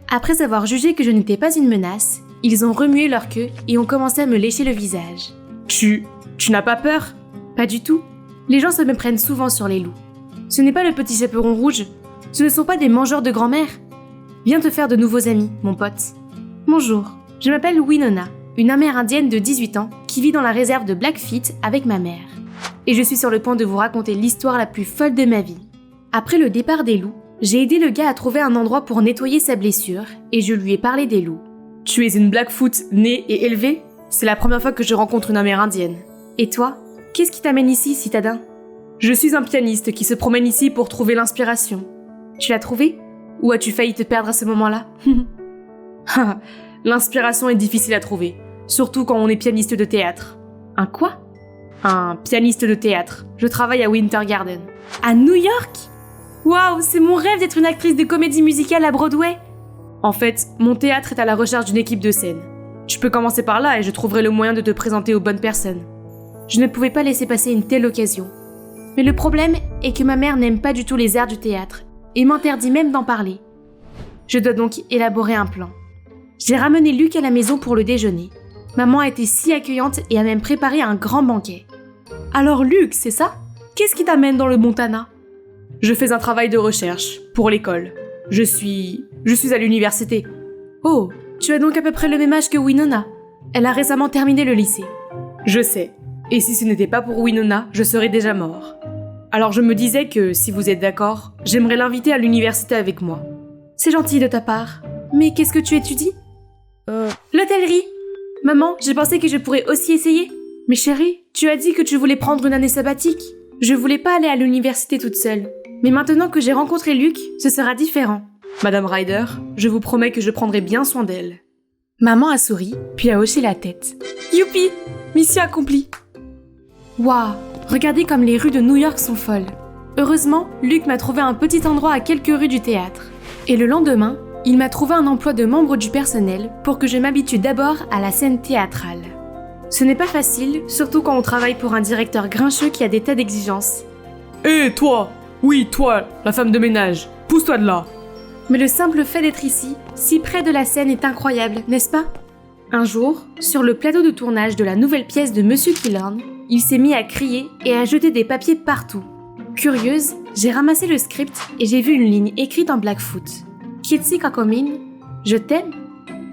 Après avoir jugé que je n'étais pas une menace, ils ont remué leur queue et ont commencé à me lécher le visage. Tu n'as pas peur? Pas du tout. Les gens se me prennent souvent sur les loups. Ce n'est pas le petit chaperon rouge. Ce ne sont pas des mangeurs de grand-mère. Viens te faire de nouveaux amis, mon pote. Bonjour, je m'appelle Winona, une Amérindienne de 18 ans qui vit dans la réserve de Blackfeet avec ma mère. Et je suis sur le point de vous raconter l'histoire la plus folle de ma vie. Après le départ des loups, j'ai aidé le gars à trouver un endroit pour nettoyer sa blessure et je lui ai parlé des loups. Tu es une Blackfoot née et élevée? C'est la première fois que je rencontre une Amérindienne. Et toi, qu'est-ce qui t'amène ici, citadin? Je suis un pianiste qui se promène ici pour trouver l'inspiration. Tu l'as trouvé? Ou as-tu failli te perdre à ce moment-là? L'inspiration est difficile à trouver, surtout quand on est pianiste de théâtre. Un quoi? Un pianiste de théâtre. Je travaille à Winter Garden. À New York? Waouh, c'est mon rêve d'être une actrice de comédie musicale à Broadway. En fait, mon théâtre est à la recherche d'une équipe de scène. Tu peux commencer par là et je trouverai le moyen de te présenter aux bonnes personnes. Je ne pouvais pas laisser passer une telle occasion. Mais le problème est que ma mère n'aime pas du tout les arts du théâtre et m'interdit même d'en parler. Je dois donc élaborer un plan. J'ai ramené Luc à la maison pour le déjeuner. Maman a été si accueillante et a même préparé un grand banquet. Alors Luc, c'est ça? Qu'est-ce qui t'amène dans le Montana? Je fais un travail de recherche pour l'école. Je suis à l'université. Oh, tu as donc à peu près le même âge que Winona. Elle a récemment terminé le lycée. Je sais. Et si ce n'était pas pour Winona, je serais déjà mort. Alors je me disais que, si vous êtes d'accord, j'aimerais l'inviter à l'université avec moi. C'est gentil de ta part. Mais qu'est-ce que tu étudies? L'hôtellerie. Maman, j'ai pensé que je pourrais aussi essayer. Mais chérie, tu as dit que tu voulais prendre une année sabbatique. Je voulais pas aller à l'université toute seule. Mais maintenant que j'ai rencontré Luc, ce sera différent. Madame Ryder, je vous promets que je prendrai bien soin d'elle. Maman a souri, puis a hoché la tête. Youpi! Mission accomplie! Waouh! Regardez comme les rues de New York sont folles. Heureusement, Luc m'a trouvé un petit endroit à quelques rues du théâtre. Et le lendemain, il m'a trouvé un emploi de membre du personnel pour que je m'habitue d'abord à la scène théâtrale. Ce n'est pas facile, surtout quand on travaille pour un directeur grincheux qui a des tas d'exigences. Hé, toi! Oui, toi, la femme de ménage, pousse-toi de là! Mais le simple fait d'être ici, si près de la scène, est incroyable, n'est-ce pas? Un jour, sur le plateau de tournage de la nouvelle pièce de Monsieur Killorn, il s'est mis à crier et à jeter des papiers partout. Curieuse, j'ai ramassé le script et j'ai vu une ligne écrite en Blackfoot. Kietsi Kakomin, je t'aime?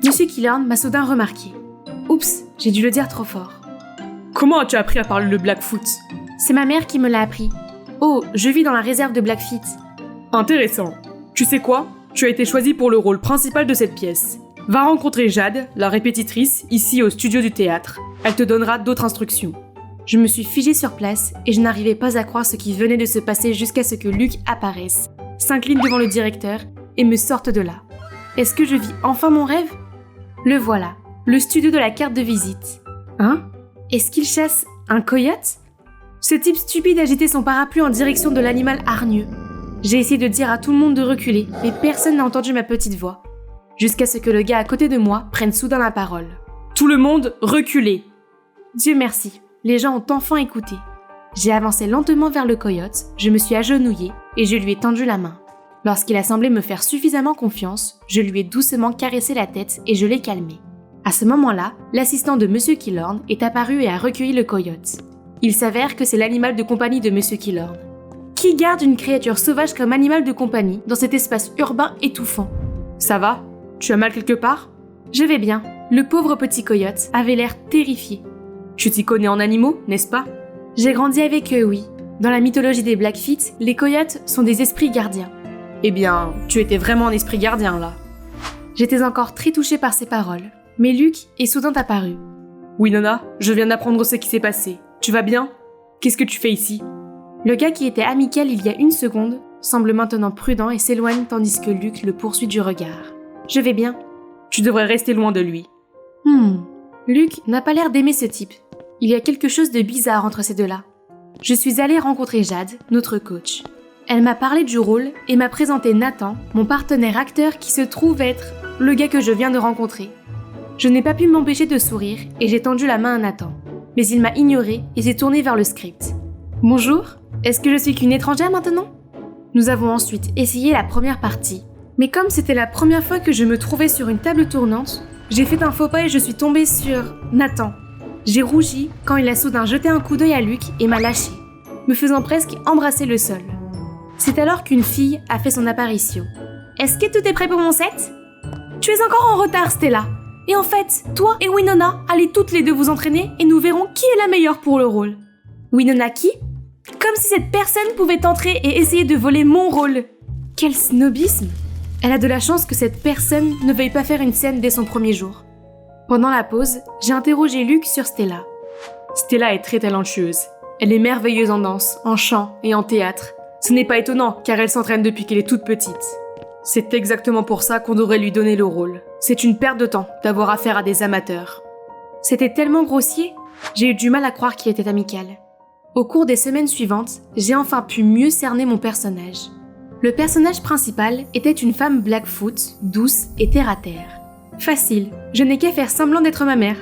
Monsieur Killorn m'a soudain remarqué. Oups, j'ai dû le dire trop fort. Comment as-tu appris à parler le Blackfoot? C'est ma mère qui me l'a appris. Oh, je vis dans la réserve de Blackfeet. Intéressant. Tu sais quoi? Tu as été choisie pour le rôle principal de cette pièce. Va rencontrer Jade, la répétitrice, ici au studio du théâtre. Elle te donnera d'autres instructions. Je me suis figée sur place et je n'arrivais pas à croire ce qui venait de se passer jusqu'à ce que Luc apparaisse, s'incline devant le directeur et me sorte de là. Est-ce que je vis enfin mon rêve? Le voilà, le studio de la carte de visite. Hein? Est-ce qu'il chasse un coyote? Ce type stupide agitait son parapluie en direction de l'animal hargneux. J'ai essayé de dire à tout le monde de reculer, mais personne n'a entendu ma petite voix. Jusqu'à ce que le gars à côté de moi prenne soudain la parole. Tout le monde, reculez! Dieu merci, les gens ont enfin écouté. J'ai avancé lentement vers le coyote, je me suis agenouillée et je lui ai tendu la main. Lorsqu'il a semblé me faire suffisamment confiance, je lui ai doucement caressé la tête et je l'ai calmé. À ce moment-là, l'assistant de Monsieur Killorn est apparu et a recueilli le coyote. Il s'avère que c'est l'animal de compagnie de Monsieur Killorn. Qui garde une créature sauvage comme animal de compagnie dans cet espace urbain étouffant? Ça va? Tu as mal quelque part? Je vais bien. Le pauvre petit coyote avait l'air terrifié. Tu t'y connais en animaux, n'est-ce pas? J'ai grandi avec eux, oui. Dans la mythologie des Blackfeet, les coyotes sont des esprits gardiens. Eh bien, tu étais vraiment un esprit gardien, là. J'étais encore très touchée par ces paroles, mais Luc est soudain apparu. Winona, je viens d'apprendre ce qui s'est passé. Tu vas bien? Qu'est-ce que tu fais ici? Le gars qui était amical il y a une seconde semble maintenant prudent et s'éloigne tandis que Luc le poursuit du regard. Je vais bien. Tu devrais rester loin de lui. Luc n'a pas l'air d'aimer ce type. Il y a quelque chose de bizarre entre ces deux-là. Je suis allée rencontrer Jade, notre coach. Elle m'a parlé du rôle et m'a présenté Nathan, mon partenaire acteur qui se trouve être le gars que je viens de rencontrer. Je n'ai pas pu m'empêcher de sourire et j'ai tendu la main à Nathan. Mais il m'a ignorée et s'est tourné vers le script. Bonjour, est-ce que je suis qu'une étrangère maintenant? Nous avons ensuite essayé la première partie. Mais comme c'était la première fois que je me trouvais sur une table tournante, j'ai fait un faux pas et je suis tombée sur Nathan. J'ai rougi quand il a soudain jeté un coup d'œil à Luc et m'a lâché, me faisant presque embrasser le sol. C'est alors qu'une fille a fait son apparition. « Est-ce que tout est prêt pour mon set ?»« Tu es encore en retard, Stella. Et en fait, toi et Winona, allez toutes les deux vous entraîner et nous verrons qui est la meilleure pour le rôle. » Winona qui ? Comme si cette personne pouvait entrer et essayer de voler mon rôle. Quel snobisme ! Elle a de la chance que cette personne ne veuille pas faire une scène dès son premier jour. Pendant la pause, j'ai interrogé Luc sur Stella. Stella est très talentueuse. Elle est merveilleuse en danse, en chant et en théâtre. Ce n'est pas étonnant car elle s'entraîne depuis qu'elle est toute petite. C'est exactement pour ça qu'on devrait lui donner le rôle. C'est une perte de temps d'avoir affaire à des amateurs. C'était tellement grossier, j'ai eu du mal à croire qu'il était amical. Au cours des semaines suivantes, j'ai enfin pu mieux cerner mon personnage. Le personnage principal était une femme Blackfoot, douce et terre-à-terre. Facile, je n'ai qu'à faire semblant d'être ma mère.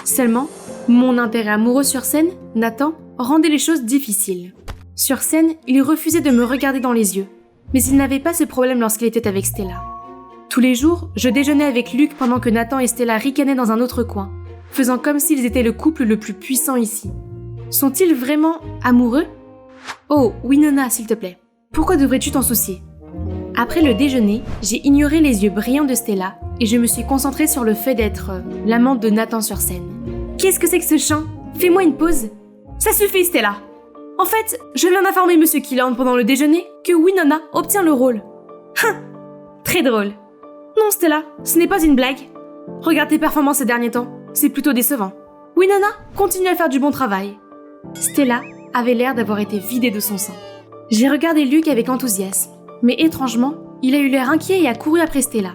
Seulement, mon intérêt amoureux sur scène, Nathan, rendait les choses difficiles. Sur scène, il refusait de me regarder dans les yeux, mais il n'avait pas ce problème lorsqu'il était avec Stella. Tous les jours, je déjeunais avec Luc pendant que Nathan et Stella ricanaient dans un autre coin, faisant comme s'ils étaient le couple le plus puissant ici. Sont-ils vraiment amoureux ? Oh, Winona, s'il te plaît. Pourquoi devrais-tu t'en soucier ? Après le déjeuner, j'ai ignoré les yeux brillants de Stella et je me suis concentrée sur le fait d'être l'amante de Nathan sur scène. Qu'est-ce que c'est que ce chant ? Fais-moi une pause. Ça suffit, Stella. En fait, je viens d'informer Monsieur Killand pendant le déjeuner que Winona obtient le rôle. Très drôle. Non, Stella, ce n'est pas une blague. Regarde tes performances ces derniers temps, c'est plutôt décevant. Winona continue à faire du bon travail. Stella avait l'air d'avoir été vidée de son sang. J'ai regardé Luc avec enthousiasme, mais étrangement, il a eu l'air inquiet et a couru après Stella.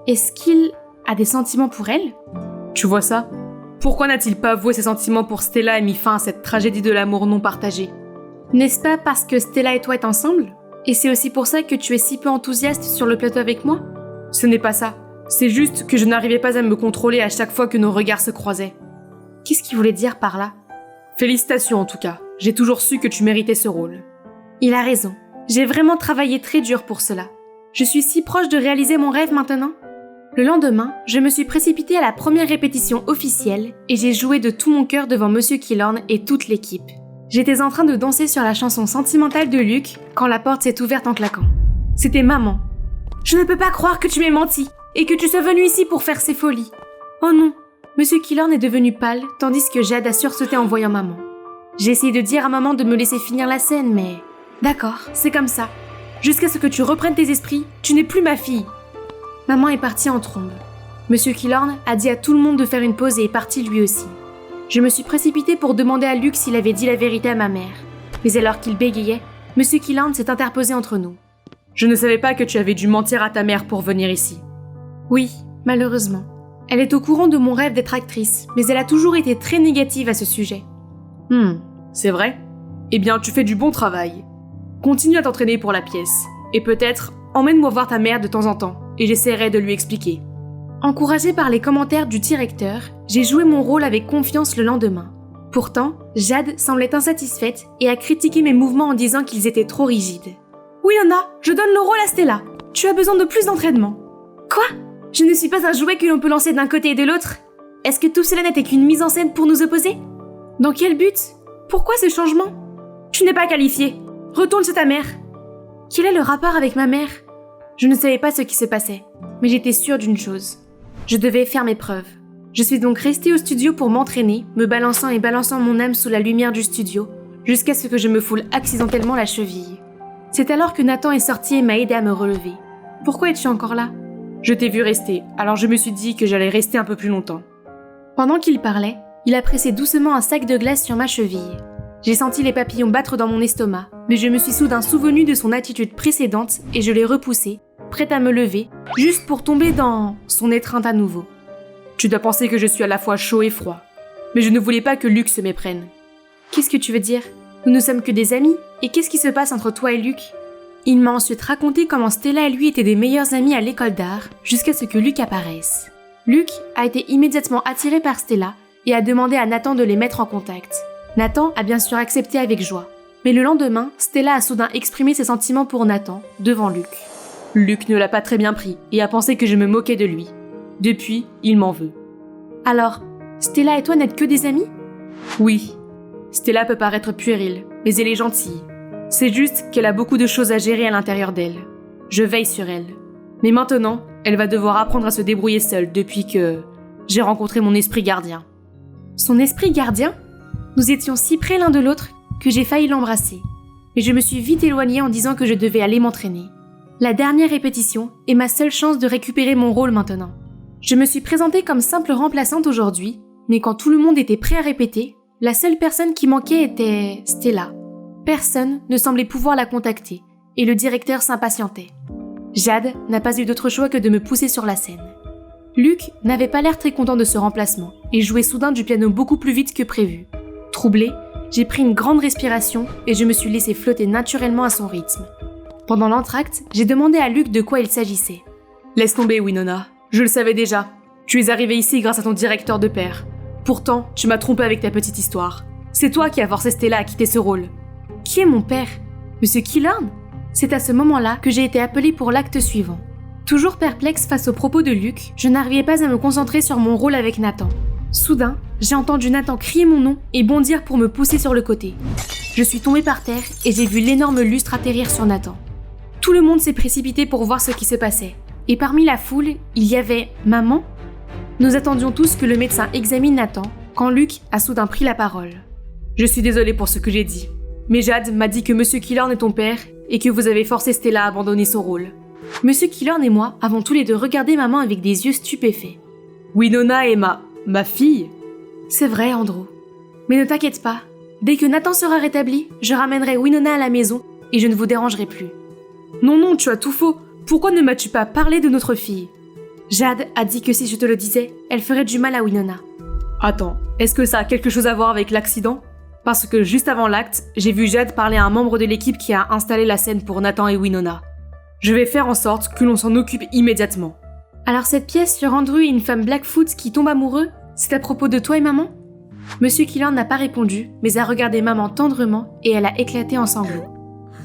Est-ce qu'il a des sentiments pour elle ? Tu vois ça ? Pourquoi n'a-t-il pas avoué ses sentiments pour Stella et mis fin à cette tragédie de l'amour non partagé ? N'est-ce pas parce que Stella et toi êtes ensemble ? Et c'est aussi pour ça que tu es si peu enthousiaste sur le plateau avec moi ? Ce n'est pas ça. C'est juste que je n'arrivais pas à me contrôler à chaque fois que nos regards se croisaient. Qu'est-ce qu'il voulait dire par là ? Félicitations en tout cas. J'ai toujours su que tu méritais ce rôle. Il a raison. J'ai vraiment travaillé très dur pour cela. Je suis si proche de réaliser mon rêve maintenant. Le lendemain, je me suis précipitée à la première répétition officielle et j'ai joué de tout mon cœur devant Monsieur Killand et toute l'équipe. J'étais en train de danser sur la chanson sentimentale de Luc quand la porte s'est ouverte en claquant. C'était maman. Je ne peux pas croire que tu m'aies menti et que tu sois venu ici pour faire ces folies. Oh non, Monsieur Killand est devenu pâle tandis que Jade a sursauté en voyant maman. J'ai essayé de dire à maman de me laisser finir la scène, mais... D'accord, c'est comme ça. Jusqu'à ce que tu reprennes tes esprits, tu n'es plus ma fille. Maman est partie en trombe. Monsieur Killand a dit à tout le monde de faire une pause et est parti lui aussi. Je me suis précipitée pour demander à Luc s'il avait dit la vérité à ma mère. Mais alors qu'il bégayait, Monsieur Killand s'est interposé entre nous. Je ne savais pas que tu avais dû mentir à ta mère pour venir ici. Oui, malheureusement. Elle est au courant de mon rêve d'être actrice, mais elle a toujours été très négative à ce sujet. C'est vrai ? Eh bien, tu fais du bon travail. Continue à t'entraîner pour la pièce. Et peut-être, emmène-moi voir ta mère de temps en temps, et j'essaierai de lui expliquer. Encouragée par les commentaires du directeur, j'ai joué mon rôle avec confiance le lendemain. Pourtant, Jade semblait insatisfaite et a critiqué mes mouvements en disant qu'ils étaient trop rigides. « Winona, je donne le rôle à Stella. Tu as besoin de plus d'entraînement. » Quoi ? Je ne suis pas un jouet que l'on peut lancer d'un côté et de l'autre ? Est-ce que tout cela n'était qu'une mise en scène pour nous opposer ? Dans quel but ? Pourquoi ce changement ? Tu n'es pas qualifiée. Retourne chez ta mère. Quel est le rapport avec ma mère ? Je ne savais pas ce qui se passait, mais j'étais sûre d'une chose. Je devais faire mes preuves. Je suis donc restée au studio pour m'entraîner, me balançant et balançant mon âme sous la lumière du studio, jusqu'à ce que je me foule accidentellement la cheville. C'est alors que Nathan est sorti et m'a aidé à me relever. Pourquoi es-tu encore là ? Je t'ai vu rester, alors je me suis dit que j'allais rester un peu plus longtemps. Pendant qu'il parlait, il a pressé doucement un sac de glace sur ma cheville. J'ai senti les papillons battre dans mon estomac, mais je me suis soudain souvenue de son attitude précédente et je l'ai repoussé, prête à me lever, juste pour tomber dans son étreinte à nouveau. Tu dois penser que je suis à la fois chaud et froid, mais je ne voulais pas que Luc se méprenne. Qu'est-ce que tu veux dire ? Nous ne sommes que des amis, et qu'est-ce qui se passe entre toi et Luc ? Il m'a ensuite raconté comment Stella et lui étaient des meilleurs amis à l'école d'art, jusqu'à ce que Luc apparaisse. Luc a été immédiatement attiré par Stella et a demandé à Nathan de les mettre en contact. Nathan a bien sûr accepté avec joie, Mais le lendemain, Stella a soudain exprimé ses sentiments pour Nathan, devant Luc. Luc ne l'a pas très bien pris et a pensé que je me moquais de lui. Depuis, il m'en veut. Alors, Stella et toi n'êtes que des amis ? Oui. Stella peut paraître puérile, mais elle est gentille. C'est juste qu'elle a beaucoup de choses à gérer à l'intérieur d'elle. Je veille sur elle. Mais maintenant, elle va devoir apprendre à se débrouiller seule depuis que j'ai rencontré mon esprit gardien. Son esprit gardien ? Nous étions si près l'un de l'autre que j'ai failli l'embrasser. Mais je me suis vite éloignée en disant que je devais aller m'entraîner. La dernière répétition est ma seule chance de récupérer mon rôle maintenant. Je me suis présentée comme simple remplaçante aujourd'hui, mais quand tout le monde était prêt à répéter, la seule personne qui manquait était Stella. Personne ne semblait pouvoir la contacter, et le directeur s'impatientait. Jade n'a pas eu d'autre choix que de me pousser sur la scène. Luc n'avait pas l'air très content de ce remplacement, et jouait soudain du piano beaucoup plus vite que prévu. Troublée, j'ai pris une grande respiration et je me suis laissée flotter naturellement à son rythme. Pendant l'entracte, j'ai demandé à Luc de quoi il s'agissait. Laisse tomber, Winona. Je le savais déjà. Tu es arrivée ici grâce à ton directeur de père. Pourtant, tu m'as trompé avec ta petite histoire. C'est toi qui as forcé Stella à quitter ce rôle. Qui est mon père ? Monsieur Killorn ? C'est à ce moment-là que j'ai été appelée pour l'acte suivant. Toujours perplexe face aux propos de Luc, je n'arrivais pas à me concentrer sur mon rôle avec Nathan. Soudain, j'ai entendu Nathan crier mon nom et bondir pour me pousser sur le côté. Je suis tombée par terre et j'ai vu l'énorme lustre atterrir sur Nathan. Tout le monde s'est précipité pour voir ce qui se passait. Et parmi la foule, il y avait maman. Nous attendions tous que le médecin examine Nathan quand Luc a soudain pris la parole. Je suis désolée pour ce que j'ai dit. Mais Jade m'a dit que Monsieur Killorn est ton père et que vous avez forcé Stella à abandonner son rôle. Monsieur Killorn et moi avons tous les deux regardé maman avec des yeux stupéfaits. Winona est ma fille. C'est vrai, Andrew. Mais ne t'inquiète pas. Dès que Nathan sera rétabli, je ramènerai Winona à la maison et je ne vous dérangerai plus. Non, tu as tout faux. Pourquoi ne m'as-tu pas parlé de notre fille ? Jade a dit que si je te le disais, elle ferait du mal à Winona. Attends, est-ce que ça a quelque chose à voir avec l'accident ? Parce que juste avant l'acte, j'ai vu Jade parler à un membre de l'équipe qui a installé la scène pour Nathan et Winona. Je vais faire en sorte que l'on s'en occupe immédiatement. Alors cette pièce sur Andrew et une femme Blackfoot qui tombe amoureux, c'est à propos de toi et maman ? Monsieur Killorn n'a pas répondu, mais a regardé maman tendrement et elle a éclaté en sanglots.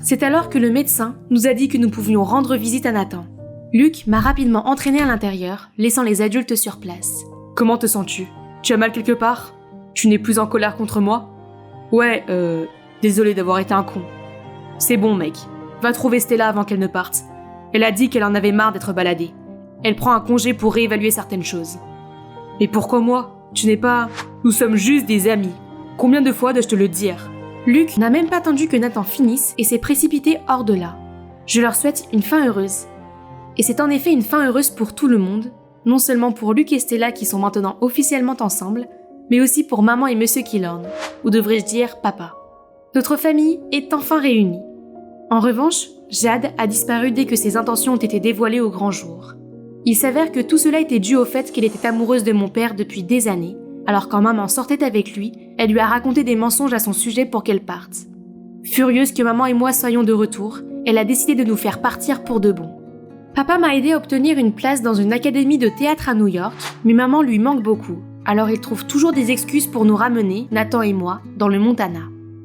C'est alors que le médecin nous a dit que nous pouvions rendre visite à Nathan. Luc m'a rapidement entraîné à l'intérieur, laissant les adultes sur place. Comment te sens-tu ? Tu as mal quelque part ? Tu n'es plus en colère contre moi ? Ouais, désolé d'avoir été un con. C'est bon, mec. Va trouver Stella avant qu'elle ne parte. Elle a dit qu'elle en avait marre d'être baladée. Elle prend un congé pour réévaluer certaines choses. Et pourquoi moi ? Tu n'es pas... Nous sommes juste des amis. Combien de fois dois-je te le dire ? Luc n'a même pas attendu que Nathan finisse et s'est précipité hors de là. Je leur souhaite une fin heureuse. Et c'est en effet une fin heureuse pour tout le monde, non seulement pour Luc et Stella qui sont maintenant officiellement ensemble, mais aussi pour maman et Monsieur Killorn, ou devrais-je dire papa. Notre famille est enfin réunie. En revanche, Jade a disparu dès que ses intentions ont été dévoilées au grand jour. Il s'avère que tout cela était dû au fait qu'elle était amoureuse de mon père depuis des années, alors quand maman sortait avec lui, elle lui a raconté des mensonges à son sujet pour qu'elle parte. Furieuse que maman et moi soyons de retour, elle a décidé de nous faire partir pour de bon. Papa m'a aidé à obtenir une place dans une académie de théâtre à New York, mais maman lui manque beaucoup, alors il trouve toujours des excuses pour nous ramener, Nathan et moi, dans le Montana.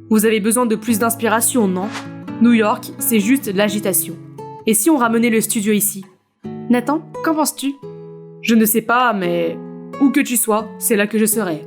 Vous avez besoin de plus d'inspiration, non ? New York, c'est juste l'agitation. Et si on ramenait le studio ici ? Nathan, qu'en penses-tu ? Je ne sais pas, mais... Où que tu sois, c'est là que je serai.